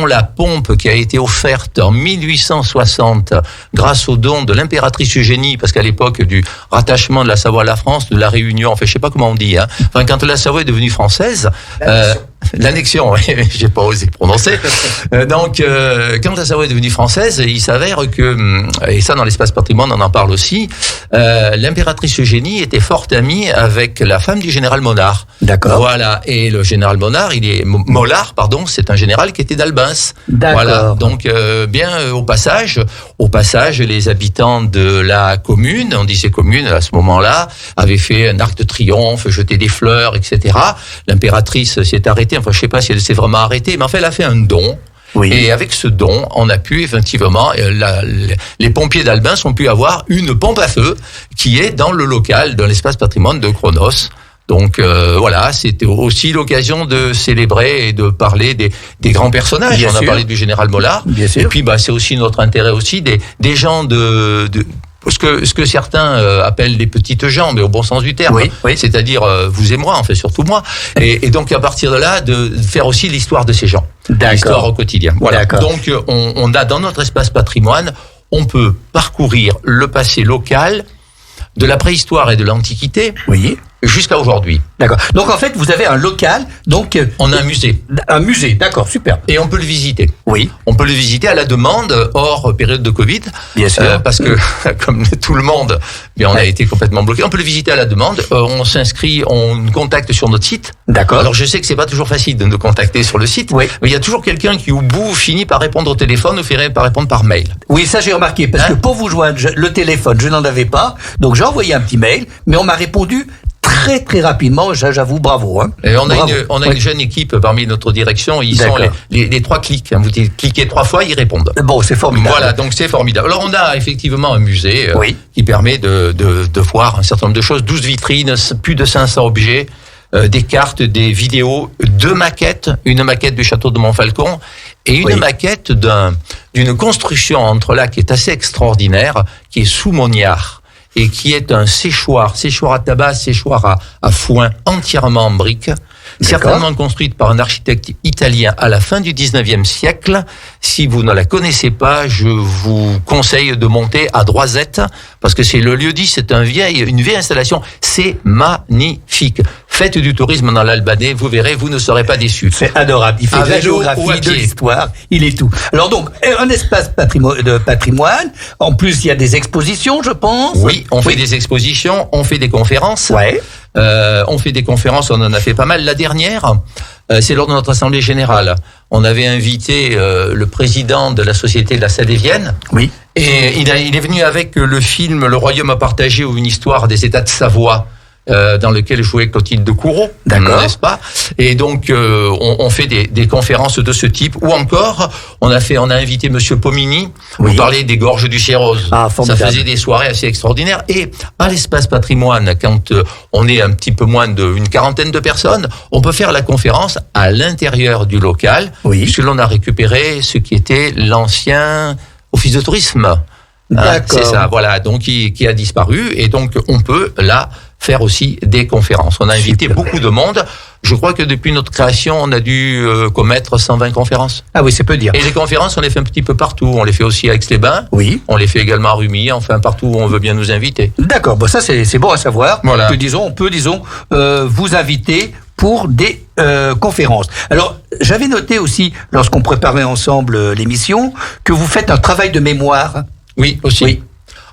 la pompe qui a été offerte en 1860 grâce au don de l'impératrice Eugénie, parce qu'à l'époque du rattachement de la Savoie à la France, de la Réunion, enfin je sais pas comment on dit, enfin quand la Savoie est devenue française. L'annexion, j'ai pas osé prononcer. Donc, quand la Savoie est devenue française, il s'avère que, et ça dans l'espace patrimoine, on en parle aussi, l'impératrice Eugénie était forte amie avec la femme du général Monard. D'accord. Voilà. Et le général Monard, Mollard, c'est un général qui était d'Albens. D'accord. Voilà. Donc, au passage, les habitants de la commune, on disait commune à ce moment-là, avaient fait un arc de triomphe, jeté des fleurs, etc. L'impératrice s'y est arrêtée. Enfin, je sais pas si elle s'est vraiment arrêtée, mais enfin, elle a fait un don. Oui. Et avec ce don, on a pu effectivement, les pompiers d'Albens ont pu avoir une pompe à feu qui est dans le local, dans l'espace patrimoine de Cronos. Donc voilà, c'était aussi l'occasion de célébrer et de parler des grands personnages. Bien on a sûr. parlé du général Mollard. Bien sûr. Et puis c'est aussi notre intérêt aussi des gens ce que certains appellent des petites gens, mais au bon sens du terme. Oui. C'est-à-dire vous et moi, en fait, surtout moi. Et donc à partir de là, de faire aussi l'histoire de ces gens. D'accord. L'histoire au quotidien. Voilà. D'accord. Donc on a dans notre espace patrimoine, on peut parcourir le passé local, de la préhistoire et de l'Antiquité, Oui. jusqu'à aujourd'hui. D'accord. Donc en fait, vous avez un local, donc On a un musée. un musée. D'accord, super. Et on peut le visiter. Oui. On peut le visiter à la demande, hors période de Covid. Bien sûr. Parce que, comme tout le monde, on a été complètement bloqué. On peut le visiter à la demande. On s'inscrit, on nous contacte sur notre site. D'accord. Alors, je sais que c'est pas toujours facile de nous contacter sur le site. Oui. Mais il y a toujours quelqu'un qui, au bout, finit par répondre au téléphone ou finit par répondre par mail. Oui, ça j'ai remarqué, parce que pour vous joindre, le téléphone, je n'en avais pas, donc j'ai envoyé un petit mail, mais on m'a répondu très très rapidement, j'avoue, bravo. Et on Bravo. a une jeune équipe parmi notre direction. Ils sont D'accord. les 3 clics. Vous cliquez 3 fois, ils répondent. Bon, c'est formidable. Voilà, donc c'est formidable. Alors on a effectivement un musée Oui. qui permet de voir un certain nombre de choses, 12 vitrines, plus de 500 objets, des cartes, des vidéos, 2 maquettes, une maquette du château de Montfalcon et une maquette d'une construction entre là qui est assez extraordinaire, qui est sous Mognard et qui est un séchoir à tabac, séchoir à foin entièrement en briques. Certainement construite par un architecte italien à la fin du 19e siècle. Si vous ne la connaissez pas, je vous conseille de monter à Droisette, parce que c'est le lieu-dit, c'est une vieille installation. C'est magnifique. Faites du tourisme dans l'Albanais, vous verrez, vous ne serez pas déçus. C'est adorable. Il fait À de la vélo ou à géographie, de pied. l'histoire, il est tout. Alors donc, un espace de patrimoine. En plus, il y a des expositions, je pense. Oui, on fait des expositions, on fait des conférences. Ouais. On fait des conférences, on en a fait pas mal. La dernière, c'est lors de notre assemblée générale. On avait invité le président de la Société de la Salévienne. Oui. Et il est venu avec le film Le Royaume à partager ou une histoire des États de Savoie. Dans lequel jouait Clotilde de Courreau, n'est-ce pas? Et donc on fait des conférences de ce type. Ou encore, on a invité Monsieur Pomini. Vous parlez des gorges du Chéroz. Ah, ça formidable. faisait des soirées assez extraordinaires. Et à l'espace patrimoine, quand on est un petit peu moins d'une quarantaine de personnes, on peut faire la conférence à l'intérieur du local, puisque l'on a récupéré ce qui était l'ancien office de tourisme. D'accord. C'est ça, voilà, donc qui a disparu, et donc on peut là faire aussi des conférences. On a invité beaucoup de monde. Je crois que depuis notre création, on a dû commettre 120 conférences. Ah oui, c'est peu dire. Et les conférences, on les fait un petit peu partout. On les fait aussi à Aix-les-Bains. Oui. On les fait également à Rumilly, enfin partout où on veut bien nous inviter. D'accord, bon ça c'est bon à savoir. Voilà. Que, on peut vous inviter pour des conférences. Alors, j'avais noté aussi, lorsqu'on préparait ensemble l'émission, que vous faites un travail de mémoire. Oui, aussi. Oui.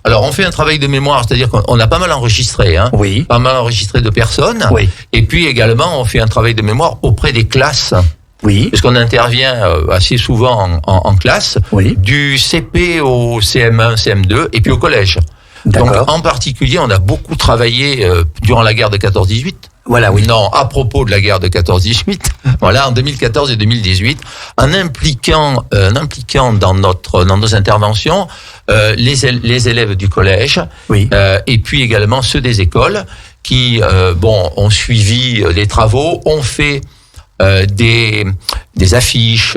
Alors, on fait un travail de mémoire, c'est-à-dire qu'on a pas mal enregistré, Oui. pas mal enregistré de personnes. Oui. Et puis également, on fait un travail de mémoire auprès des classes. Oui. Puisqu'on intervient assez souvent en classe, Oui. du CP au CM1, CM2, et puis au collège. Donc, D'accord. en particulier, on a beaucoup travaillé durant la guerre de 14-18. Voilà, oui. Non, à propos de la guerre de 14-18, voilà, en 2014 et 2018, en impliquant dans nos interventions les élèves du collège, Oui. et puis également ceux des écoles qui ont suivi les travaux, ont fait des affiches,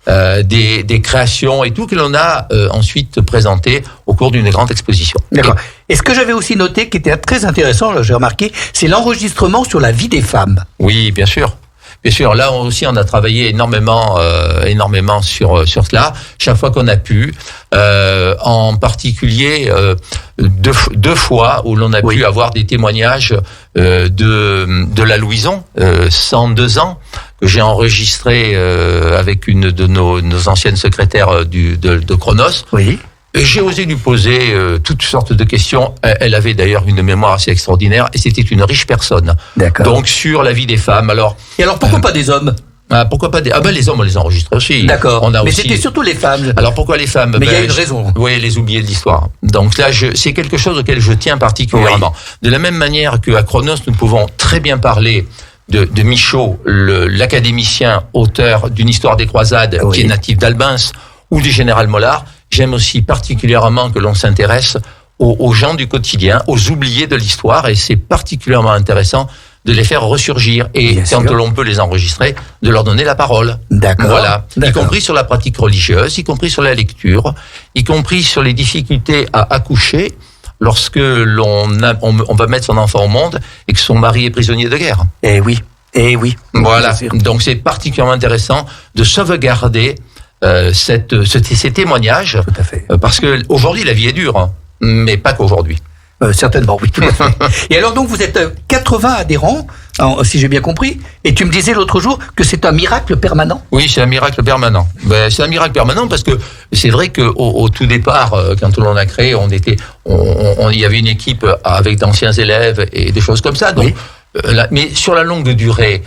des créations et tout que l'on a ensuite présenté au cours d'une grande exposition. D'accord. Et ce que j'avais aussi noté, qui était très intéressant, là, j'ai remarqué, c'est l'enregistrement sur la vie des femmes. Oui, bien sûr. Bien sûr, là aussi on a travaillé énormément sur cela. Chaque fois qu'on a pu, en particulier deux fois où l'on a pu avoir des témoignages de la Louison, 102 ans, que j'ai enregistré avec une de nos anciennes secrétaires de Chronos. Oui. J'ai osé lui poser toutes sortes de questions. Elle avait d'ailleurs une mémoire assez extraordinaire et c'était une riche personne. D'accord. Donc sur la vie des femmes. Et alors pourquoi pas des hommes? Pourquoi pas des... les hommes on les enregistre aussi. D'accord. Mais c'était surtout les femmes. Alors pourquoi les femmes? Mais il y a une raison. Oui, les oubliés de l'histoire. Donc là, c'est quelque chose auquel je tiens particulièrement. Oui. De la même manière qu'à Chronos, nous pouvons très bien parler de Michaud, l'académicien, auteur d'une histoire des croisades, qui est natif d'Albins, ou du général Mollard. J'aime aussi particulièrement que l'on s'intéresse aux gens du quotidien, aux oubliés de l'histoire, et c'est particulièrement intéressant de les faire ressurgir, et bien quand l'on peut les enregistrer, de leur donner la parole. D'accord. Voilà. Y compris sur la pratique religieuse, y compris sur la lecture, y compris sur les difficultés à accoucher lorsque on va mettre son enfant au monde et que son mari est prisonnier de guerre. Eh oui. Voilà. Donc c'est particulièrement intéressant de sauvegarder ces témoignages. Tout à fait. Parce que aujourd'hui la vie est dure, hein, mais pas qu'aujourd'hui. Certainement, oui, tout à fait. Et alors donc vous êtes 80 adhérents, si j'ai bien compris, et tu me disais l'autre jour que c'est un miracle permanent. Oui, c'est un miracle permanent. C'est un miracle permanent parce que c'est vrai que au tout départ, quand on l'a créé, il y avait une équipe avec d'anciens élèves et des choses comme ça. Donc, mais sur la longue durée,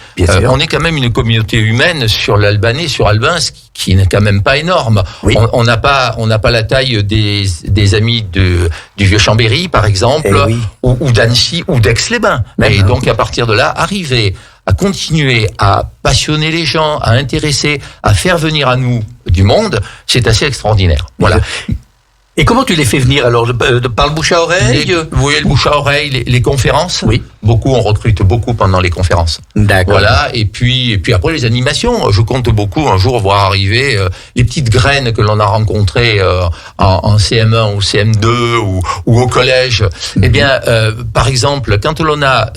on est quand même une communauté humaine sur l'Albanais, sur Albins, qui n'est quand même pas énorme. Oui. On n'a pas la taille des amis du Vieux-Chambéry, par exemple, ou d'Annecy, ou d'Aix-les-Bains. Et donc, à partir de là, arriver à continuer à passionner les gens, à intéresser, à faire venir à nous du monde, c'est assez extraordinaire. Voilà. Et comment tu les fais venir alors par le bouche à oreille? Oui, le bouche à oreille, les conférences. Oui. On recrute beaucoup pendant les conférences. D'accord. Voilà. Et puis après les animations. Je compte beaucoup un jour voir arriver les petites graines que l'on a rencontrées en CM1 ou CM2 ou au collège. Eh bien, par exemple, quand l'on a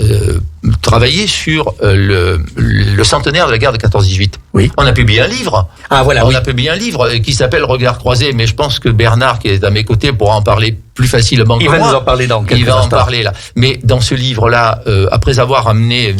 travaillé sur le centenaire de la guerre de 14-18. Oui. On a publié un livre. Ah voilà. On a publié un livre qui s'appelle Regard croisé, mais je pense que Bernard, qui est à mes côtés, pourra en parler plus facilement que moi. Il va nous en parler dans quelques instants. Il va en parler là. Mais dans ce livre-là, après avoir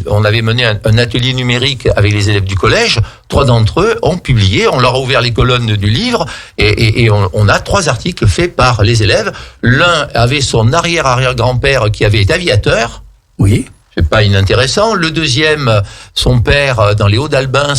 on avait mené un atelier numérique avec les élèves du collège. 3 d'entre eux ont publié, on leur a ouvert les colonnes du livre et on a 3 articles faits par les élèves. L'un avait son arrière-arrière-grand-père qui avait été aviateur. Oui. C'est pas inintéressant. Le deuxième, son père, dans les Hauts-d'Albins,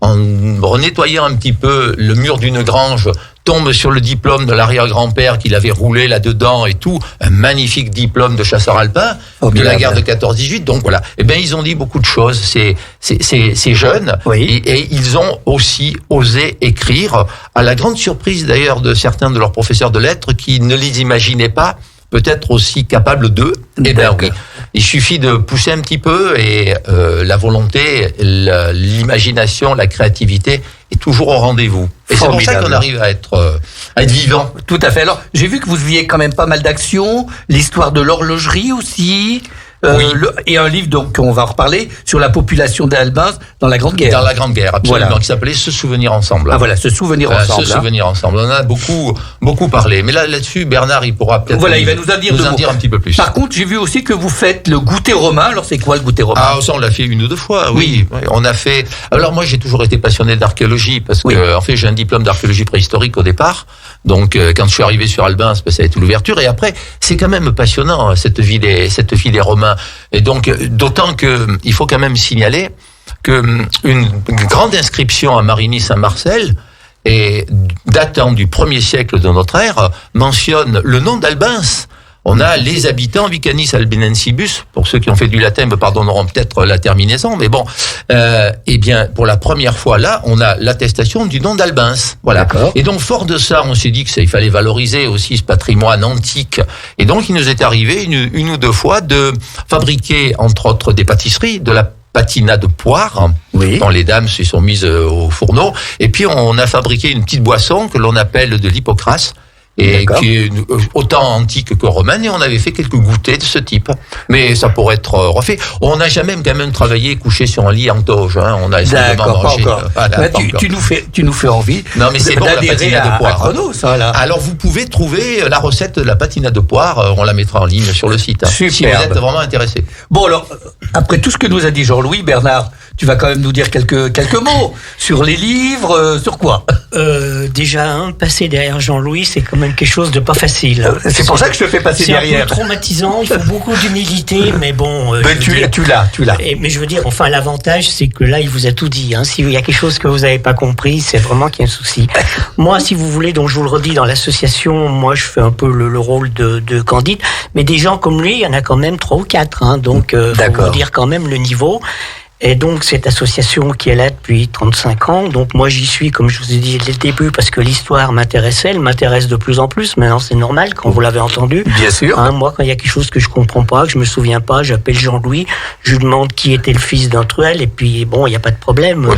en nettoyant un petit peu le mur d'une grange, tombe sur le diplôme de l'arrière-grand-père qu'il avait roulé là-dedans et tout. Un magnifique diplôme de chasseur alpin de la guerre de 14-18. Donc voilà. Eh ben, ils ont dit beaucoup de choses. Ces jeunes. Oui. Et ils ont aussi osé écrire, à la grande surprise d'ailleurs de certains de leurs professeurs de lettres qui ne les imaginaient pas peut-être aussi capables d'eux. Eh bien oui. Il suffit de pousser un petit peu et la volonté, l'imagination, la créativité est toujours au rendez-vous. Et c'est pour ça qu'on arrive à être vivant. Tout à fait. Alors, j'ai vu que vous aviez quand même pas mal d'actions, l'histoire de l'horlogerie aussi. Oui. Et un livre, donc, on va en reparler, sur la population d'Albins dans la Grande Guerre. Dans la Grande Guerre, absolument, voilà. Qui s'appelait Se souvenir ensemble. Ah voilà, Se souvenir ensemble. Se souvenir ensemble. On en a beaucoup parlé. Mais là-dessus, Bernard, il pourra peut-être il va nous en dire un petit peu plus. Par contre, j'ai vu aussi que vous faites le goûter romain. Alors, c'est quoi le goûter romain? Ah, ça, on l'a fait 1 ou 2 fois, oui. On a fait... Alors, moi, j'ai toujours été passionné d'archéologie parce que, en fait, j'ai un diplôme d'archéologie préhistorique au départ. Donc, quand je suis arrivé sur Albins, ça a été l'ouverture. Et après, c'est quand même passionnant, cette vie des Romains. Et donc, d'autant que il faut quand même signaler que une grande inscription à Marigny-Saint-Marcel, et datant du 1er siècle de notre ère, mentionne le nom d'Albins. On a les habitants Vicanis albinensibus, pour ceux qui ont fait du latin, me pardonneront peut-être la terminaison, mais bon, eh bien, pour la première fois là, on a l'attestation du nom d'Albins. Voilà. D'accord. Et donc, fort de ça, on s'est dit il fallait valoriser aussi ce patrimoine antique. Et donc, il nous est arrivé une ou 2 fois de fabriquer, entre autres, des pâtisseries, de la patina de poire, Oui. dont les dames se sont mises au fourneau. Et puis, on a fabriqué une petite boisson que l'on appelle de l'hypocrase, et D'accord. qui est autant antique que romaine, et on avait fait quelques goûters de ce type. Mais ça pourrait être refait. On n'a jamais quand même travaillé couché sur un lit en toge, hein. On a simplement D'accord, pas mangé. encore. Voilà, Ouais, pas encore. tu nous fais envie. Non, mais c'est bon, la d'adhérer patina de poire. à Chrono, ça, là. Alors, vous pouvez trouver la recette de la patina de poire, on la mettra en ligne sur le site, hein, si vous Superbe. êtes vraiment intéressé. Bon, alors, après tout ce que nous a dit Jean-Louis, Bernard, tu vas quand même nous dire quelques mots sur les livres, sur quoi? Déjà, passer derrière Jean-Louis, c'est quand même quelque chose de pas facile. C'est pour ça que je te fais passer C'est un derrière. peu traumatisant, il faut beaucoup d'humilité, mais bon... Mais je veux dire- tu l'as. Mais je veux dire, enfin, l'avantage, c'est que là, il vous a tout dit. Hein. S'il y a quelque chose que vous n'avez pas compris, c'est vraiment qu'il y a un souci. Moi, si vous voulez, donc je vous le redis, dans l'association, moi, je fais un peu le rôle de Candide. Mais des gens comme lui, il y en a quand même 3 ou 4. Hein. Donc, faut D'accord. vous dire quand même le niveau. Et donc, cette association qui est là depuis 35 ans, donc moi, j'y suis, comme je vous ai dit dès le début, parce que l'histoire m'intéressait, elle m'intéresse de plus en plus. Maintenant, c'est normal, quand vous l'avez entendu. Bien sûr. Hein, moi, quand il y a quelque chose que je comprends pas, que je me souviens pas, j'appelle Jean-Louis, je lui demande qui était le fils d'un truel, et puis bon, il n'y a pas de problème.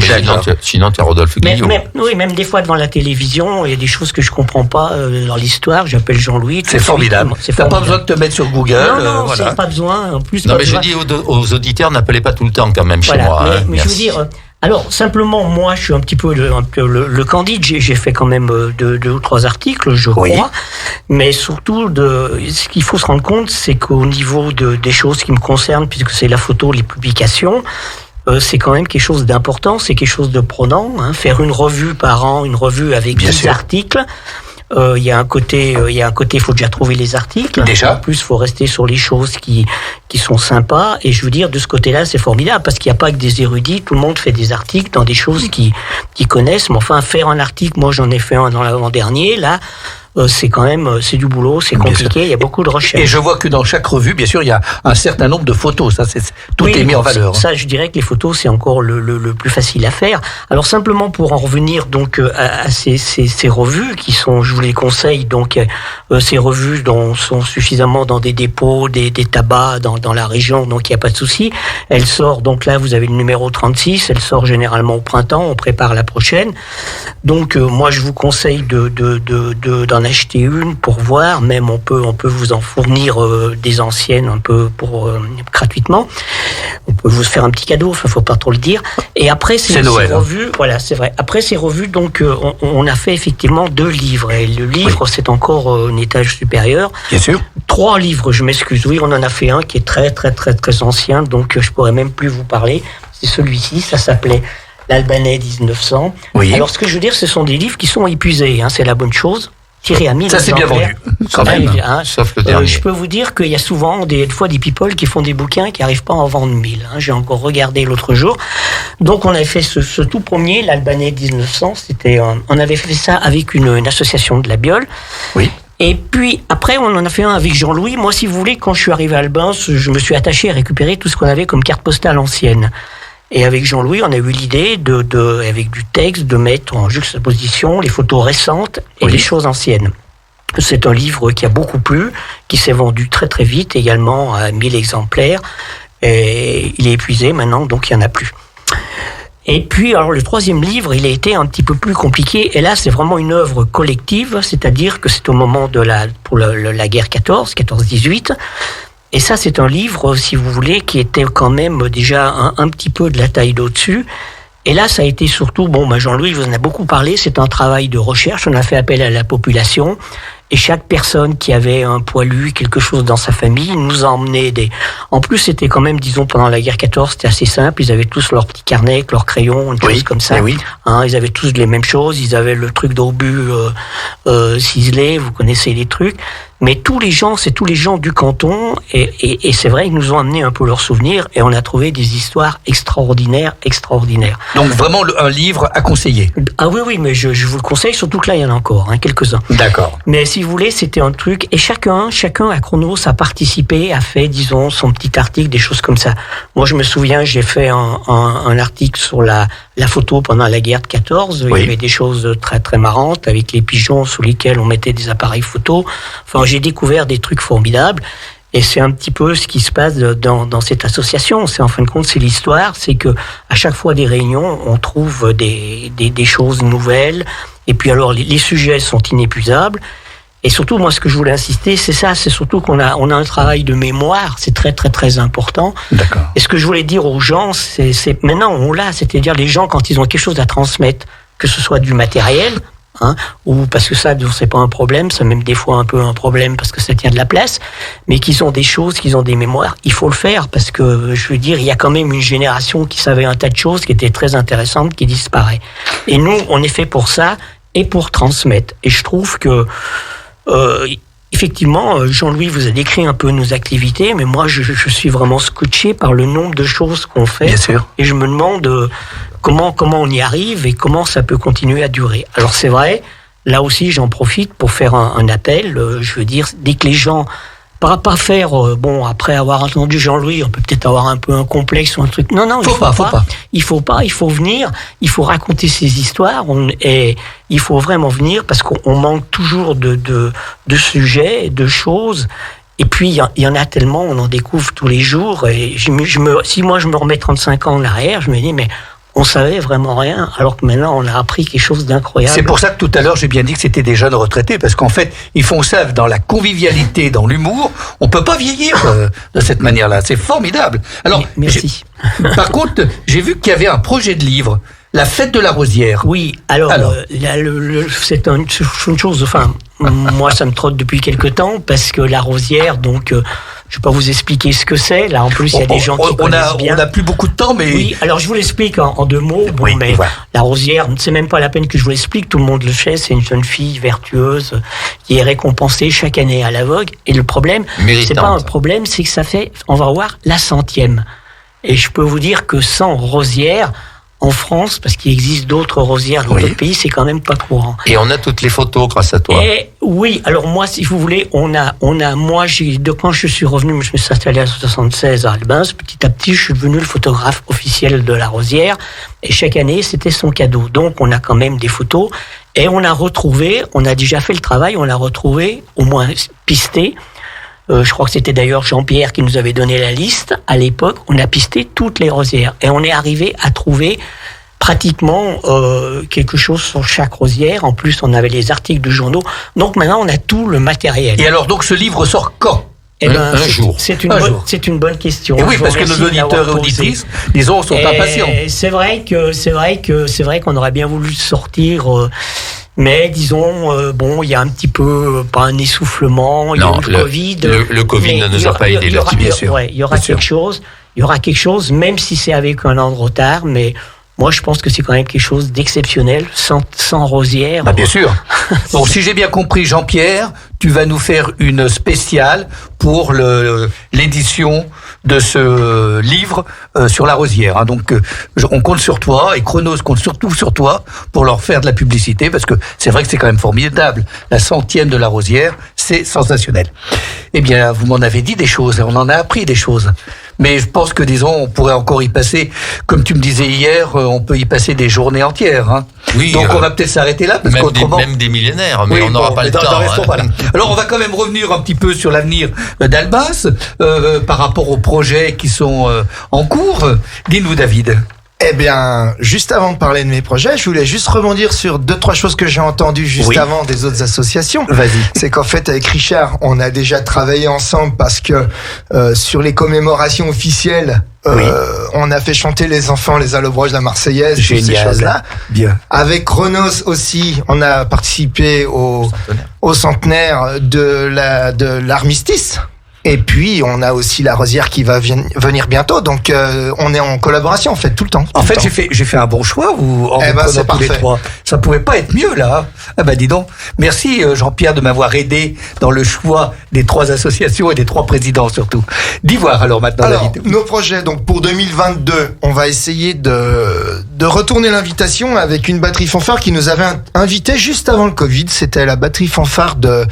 Sinon, tu es Rodolphe Guillot. Oui, même des fois devant la télévision, il y a des choses que je comprends pas dans l'histoire, j'appelle Jean-Louis. tout C'est de suite. formidable. C'est T'as pas formidable. besoin de te mettre sur Google. Non, voilà. c'est pas besoin. En plus, Non, pas mais je besoin. dis aux auditeurs, n'appelez pas tout le temps quand même chez Voilà, moi. mais, hein. mais je veux Merci. dire, alors simplement, moi, je suis un petit peu le Candide. J'ai fait quand même 2 ou 3 articles, je Oui. crois. Mais surtout, ce qu'il faut se rendre compte, c'est qu'au niveau des choses qui me concernent, puisque c'est la photo, les publications, c'est quand même quelque chose d'important, c'est quelque chose de prenant. Hein. Faire une revue par an, une revue avec Bien 10 sûr. articles. Il y a un côté, il faut déjà trouver les articles. Déjà. En plus, il faut rester sur les choses qui sont sympas. Et je veux dire, de ce côté-là, c'est formidable parce qu'il n'y a pas que des érudits. Tout le monde fait des articles dans des choses qui connaissent. Mais enfin, faire un article, moi, j'en ai fait un dans l'avant-dernier. Là, c'est quand même, c'est du boulot, c'est Bien compliqué. Il y a beaucoup de recherches. Et je vois que dans chaque revue, bien sûr, il y a un certain nombre de photos. Ça, tout Oui, est mis en valeur. Ça, je dirais que les photos, c'est encore le plus facile à faire. Alors simplement pour en revenir donc à ces revues qui sont, je vous les conseille, donc ces revues sont suffisamment dans des dépôts, des tabacs dans la région, donc il n'y a pas de souci. Elle sort, donc là vous avez le numéro 36, elle sort généralement au printemps, on prépare la prochaine. Donc moi je vous conseille d'en acheter une pour voir, même on peut vous en fournir des anciennes un peu pour gratuitement. On peut vous faire un petit cadeau, enfin faut pas trop le dire. Et après C'est ces Noël, hein. revues, voilà, c'est vrai. Après ces revues, donc on a fait effectivement 2 livres. Et le livre, c'est encore un étage supérieur. Bien sûr. 3 livres, je m'excuse. Oui, on en a fait un qui est très très très très ancien, donc je pourrais même plus vous parler. C'est celui-ci, ça s'appelait l'Albanais 1900. Oui. Alors ce que je veux dire, ce sont des livres qui sont épuisés, hein, c'est la bonne chose. Tiré à 1000 Ça, c'est bien exemplaires. vendu. Quand même. Hein. Sauf le dernier. Je peux vous dire qu'il y a souvent des fois des people qui font des bouquins qui n'arrivent pas à en vendre 1000. Hein. J'ai encore regardé l'autre jour. Donc on avait fait ce tout premier, l'Albanais 1900. On avait fait ça avec une association de la Biole. Oui. Et puis après, on en a fait un avec Jean-Louis. Moi, si vous voulez, quand je suis arrivé à Albins, je me suis attaché à récupérer tout ce qu'on avait comme carte postale ancienne. Et avec Jean-Louis, on a eu l'idée avec du texte, de mettre en juxtaposition les photos récentes et les choses anciennes. C'est un livre qui a beaucoup plu, qui s'est vendu très très vite, également à 1000 exemplaires. Et il est épuisé maintenant, donc il n'y en a plus. Et puis, alors le 3e livre, il a été un petit peu plus compliqué. Et là, c'est vraiment une œuvre collective, c'est-à-dire que c'est au moment de pour la guerre 14-18. Et ça, c'est un livre, si vous voulez, qui était quand même déjà un petit peu de la taille d'au-dessus. Et là, ça a été surtout, Jean-Louis, je vous en ai beaucoup parlé, c'est un travail de recherche. On a fait appel à la population. Et chaque personne qui avait un poilu, quelque chose dans sa famille, nous a emmené En plus, c'était quand même, disons, pendant la guerre 14, c'était assez simple. Ils avaient tous leur petit carnet avec leurs crayons, une chose comme ça. Oui. Hein, ils avaient tous les mêmes choses. Ils avaient le truc d'obus ciselé. Vous connaissez les trucs. Mais c'est tous les gens du canton. Et c'est vrai, ils nous ont amené un peu leurs souvenirs. Et on a trouvé des histoires extraordinaires. Donc vraiment un livre à conseiller. Ah oui, mais je vous le conseille. Surtout que là, il y en a encore, quelques-uns. D'accord. Mais si vous voulez, c'était un truc, et chacun à Chronos a participé, a fait, disons, son petit article, des choses comme ça. Moi, je me souviens, j'ai fait un article sur la photo pendant la guerre de 14. Oui. Il y avait des choses très très marrantes avec les pigeons sous lesquels on mettait des appareils photo. Enfin, j'ai découvert des trucs formidables. Et c'est un petit peu ce qui se passe dans cette association. C'est en fin de compte, c'est l'histoire, c'est que à chaque fois des réunions, on trouve des choses nouvelles. Et puis alors, les sujets sont inépuisables. Et surtout, moi, ce que je voulais insister, c'est ça, c'est surtout qu'on a un travail de mémoire, c'est très, très, très important. D'accord. Et ce que je voulais dire aux gens, c'est maintenant, on l'a, c'est-à-dire les gens, quand ils ont quelque chose à transmettre, que ce soit du matériel, ou parce que ça, c'est pas un problème, c'est même des fois un peu un problème parce que ça tient de la place, mais qu'ils ont des choses, qu'ils ont des mémoires, il faut le faire parce que, je veux dire, il y a quand même une génération qui savait un tas de choses qui étaient très intéressantes qui disparaît. Et nous, on est fait pour ça et pour transmettre. Et je trouve que effectivement, Jean-Louis vous a décrit un peu nos activités, mais moi, je suis vraiment scotché par le nombre de choses qu'on fait. Bien sûr. Et je me demande comment on y arrive et comment ça peut continuer à durer. Alors, c'est vrai, là aussi, j'en profite pour faire un appel. Je veux dire, dès que les gens... Pas faire, après avoir entendu Jean-Louis, on peut peut-être avoir un peu un complexe ou un truc. Non, faut pas. Il faut venir, il faut raconter ces histoires, et il faut vraiment venir parce qu'on manque toujours de sujets, de choses. Et puis, il y en a tellement, on en découvre tous les jours. Et si moi je me remets 35 ans en arrière, je me dis, mais on savait vraiment rien, alors que maintenant on a appris quelque chose d'incroyable. C'est pour ça que tout à l'heure j'ai bien dit que c'était des jeunes retraités, parce qu'en fait ils font ça dans la convivialité, dans l'humour. On peut pas vieillir de cette manière-là. C'est formidable. Alors, merci. Par contre, j'ai vu qu'il y avait un projet de livre, La Fête de la Rosière. Oui, alors. C'est une chose. Enfin, moi ça me trotte depuis quelque temps parce que la Rosière, donc. Je vais pas vous expliquer ce que c'est. Là, en plus, il y a des gens qui connaissent bien. On n'a plus beaucoup de temps, mais... Oui, alors je vous l'explique en 2 mots. Voilà. La Rosière, c'est même pas la peine que je vous l'explique. Tout le monde le sait. C'est une jeune fille vertueuse qui est récompensée chaque année à la Vogue. Et le problème, c'est pas un problème, c'est que ça fait, on va voir, la 100e. Et je peux vous dire que sans Rosière, en France, parce qu'il existe d'autres rosières dans d'autres pays, c'est quand même pas courant. Et on a toutes les photos grâce à toi. Et oui, alors moi, si vous voulez, moi, quand je suis revenu, je me suis installé à 76 à Albins, petit à petit, je suis devenu le photographe officiel de la Rosière, et chaque année, c'était son cadeau. Donc, on a quand même des photos, et on a déjà fait le travail, on a retrouvé, au moins pisté. Je crois que c'était d'ailleurs Jean-Pierre qui nous avait donné la liste. À l'époque, on a pisté toutes les rosières. Et on est arrivé à trouver pratiquement quelque chose sur chaque rosière. En plus, on avait les articles de journaux. Donc maintenant, on a tout le matériel. Et alors, donc, ce livre sort quand ? Un jour. C'est une bonne question. Et oui, parce que nos auditeurs et auditrices, disons, sont impatients. C'est vrai qu'on aurait bien voulu sortir... mais disons, il y a un petit peu, pas un essoufflement, il y a eu le Covid. Le Covid ne nous a pas aidé là-dessus, bien sûr. Ouais, il y aura quelque chose, même si c'est avec un an de retard, mais moi je pense que c'est quand même quelque chose d'exceptionnel, sans Rosière. Bah, bien sûr. Bon, si j'ai bien compris, Jean-Pierre, tu vas nous faire une spéciale pour l'édition de ce livre sur la Rosière. Donc, on compte sur toi, et Chronos compte surtout sur toi pour leur faire de la publicité, parce que c'est vrai que c'est quand même formidable. La 100e de la Rosière, c'est sensationnel. Eh bien, vous m'en avez dit des choses, on en a appris des choses. Mais je pense que, disons, on pourrait encore y passer, comme tu me disais hier, on peut y passer des journées entières. Oui, donc on va peut-être s'arrêter là, parce qu'autrement... Même des millénaires, mais on n'aura pas le temps. Alors on va quand même revenir un petit peu sur l'avenir d'Albins, par rapport aux projets qui sont en cours. Dis-nous, David. Eh bien, juste avant de parler de mes projets, je voulais juste rebondir sur 2-3 choses que j'ai entendues juste avant des autres associations. Vas-y. C'est qu'en fait, avec Richard, on a déjà travaillé ensemble parce que sur les commémorations officielles, on a fait chanter les enfants, les allobroges, la Marseillaise, toutes ces choses-là. Bien. Avec Chronos aussi, on a participé au centenaire de l'armistice. Et puis, on a aussi la Rosière qui va venir bientôt. Donc, on est en collaboration, en fait, tout le temps. En fait, j'ai fait un bon choix, en reprenant tous les trois. Ça pouvait pas être mieux, là. Ah bah, dis donc. Merci, Jean-Pierre, de m'avoir aidé dans le choix des 3 associations et des 3 présidents, surtout. D'y voir, alors, maintenant, David. Nos projets, donc, pour 2022, on va essayer de retourner l'invitation avec une batterie fanfare qui nous avait invité juste avant le Covid. C'était la batterie fanfare de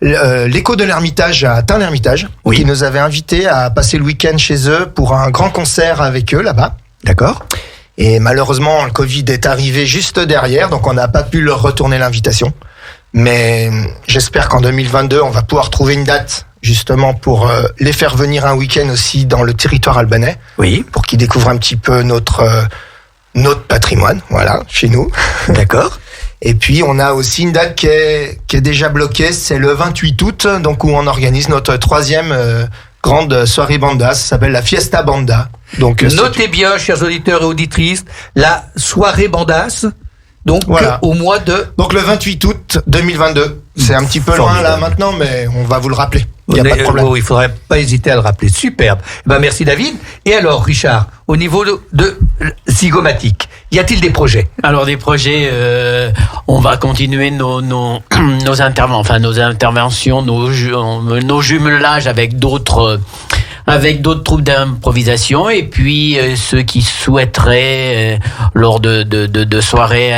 l'écho de l'Ermitage à Tain-l'Hermitage. Qui nous avait invités à passer le week-end chez eux pour un grand concert avec eux là-bas. D'accord. Et malheureusement, le Covid est arrivé juste derrière, donc on n'a pas pu leur retourner l'invitation. Mais j'espère qu'en 2022, on va pouvoir trouver une date justement pour les faire venir un week-end aussi dans le territoire albanais, Oui, pour qu'ils découvrent un petit peu notre patrimoine, voilà, chez nous. d'accord. Et puis on a aussi une date qui est déjà bloquée, c'est le 28 août, donc où on organise notre 3e grande soirée banda, ça s'appelle la Fiesta Banda. Donc Notez bien, chers auditeurs et auditrices, la soirée bandasse, donc Voilà. au mois de... donc le 28 août 2022. C'est un petit peu loin là Formidable. maintenant, mais on va vous le rappeler. Il n'y a pas de problème. Il faudrait pas hésiter à le rappeler. Superbe. Merci David. Et alors, Richard, au niveau de Zygomatic, y a-t-il des projets? Alors des projets, on va continuer nos interventions, nos jumelages avec d'autres troupes d'improvisation, et puis ceux qui souhaiteraient lors de soirées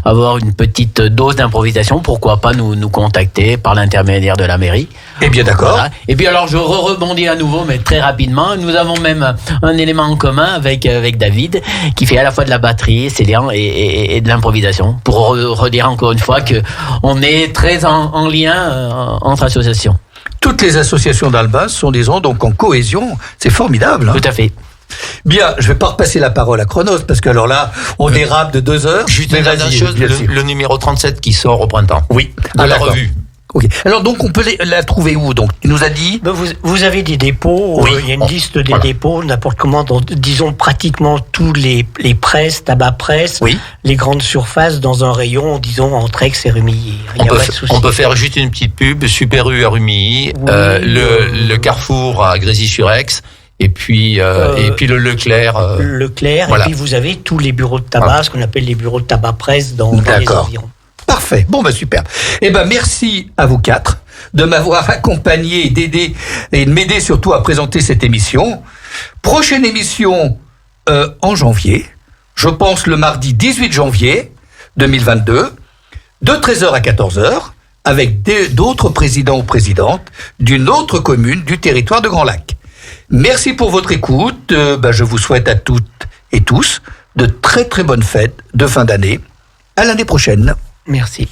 avoir une petite dose d'improvisation, pourquoi pas nous contacter par l'intermédiaire de la mairie. Eh bien, d'accord. Voilà. Et puis alors je rebondis à nouveau, mais très rapidement. Nous avons même un élément en commun avec David, qui fait à la fois de la batterie, c'est bien, et de l'improvisation. Pour redire encore une fois que on est très en lien entre associations. Toutes les associations d'Albin sont des gens donc en cohésion. C'est formidable. Hein. Tout à fait. Bien, je vais pas repasser la parole à Chronos, parce que alors là, on dérape de 2 heures. Juste Mais une dernière vas-y, chose, bien sûr. le numéro 37 qui sort au printemps. Oui. De la d'accord. revue. Ok. Alors donc, on peut la trouver où? Donc, tu nous as dit... Ben, vous avez des dépôts, Oui. il y a une liste des Voilà. dépôts, n'importe comment, dans, disons pratiquement tous les presses, tabac presse, Oui. les grandes surfaces dans un rayon, disons entre Aix et Rumilly. Il n'y a pas de souci. On peut faire juste une petite pub, Super U à Rumilly, Oui, le Carrefour à Grésy-sur-Aix, et puis le Leclerc. Leclerc, voilà. et puis vous avez tous les bureaux de tabac, Voilà. ce qu'on appelle les bureaux de tabac presse dans les D'accord. environs. Parfait. Bon, super. Eh ben, merci à vous 4 de m'avoir accompagné et d'aider, et de m'aider surtout à présenter cette émission. Prochaine émission en janvier. Je pense le mardi 18 janvier 2022, de 13h à 14h, avec d'autres présidents ou présidentes d'une autre commune du territoire de Grand Lac. Merci pour votre écoute. Je vous souhaite à toutes et tous de très très bonnes fêtes de fin d'année. À l'année prochaine. Merci.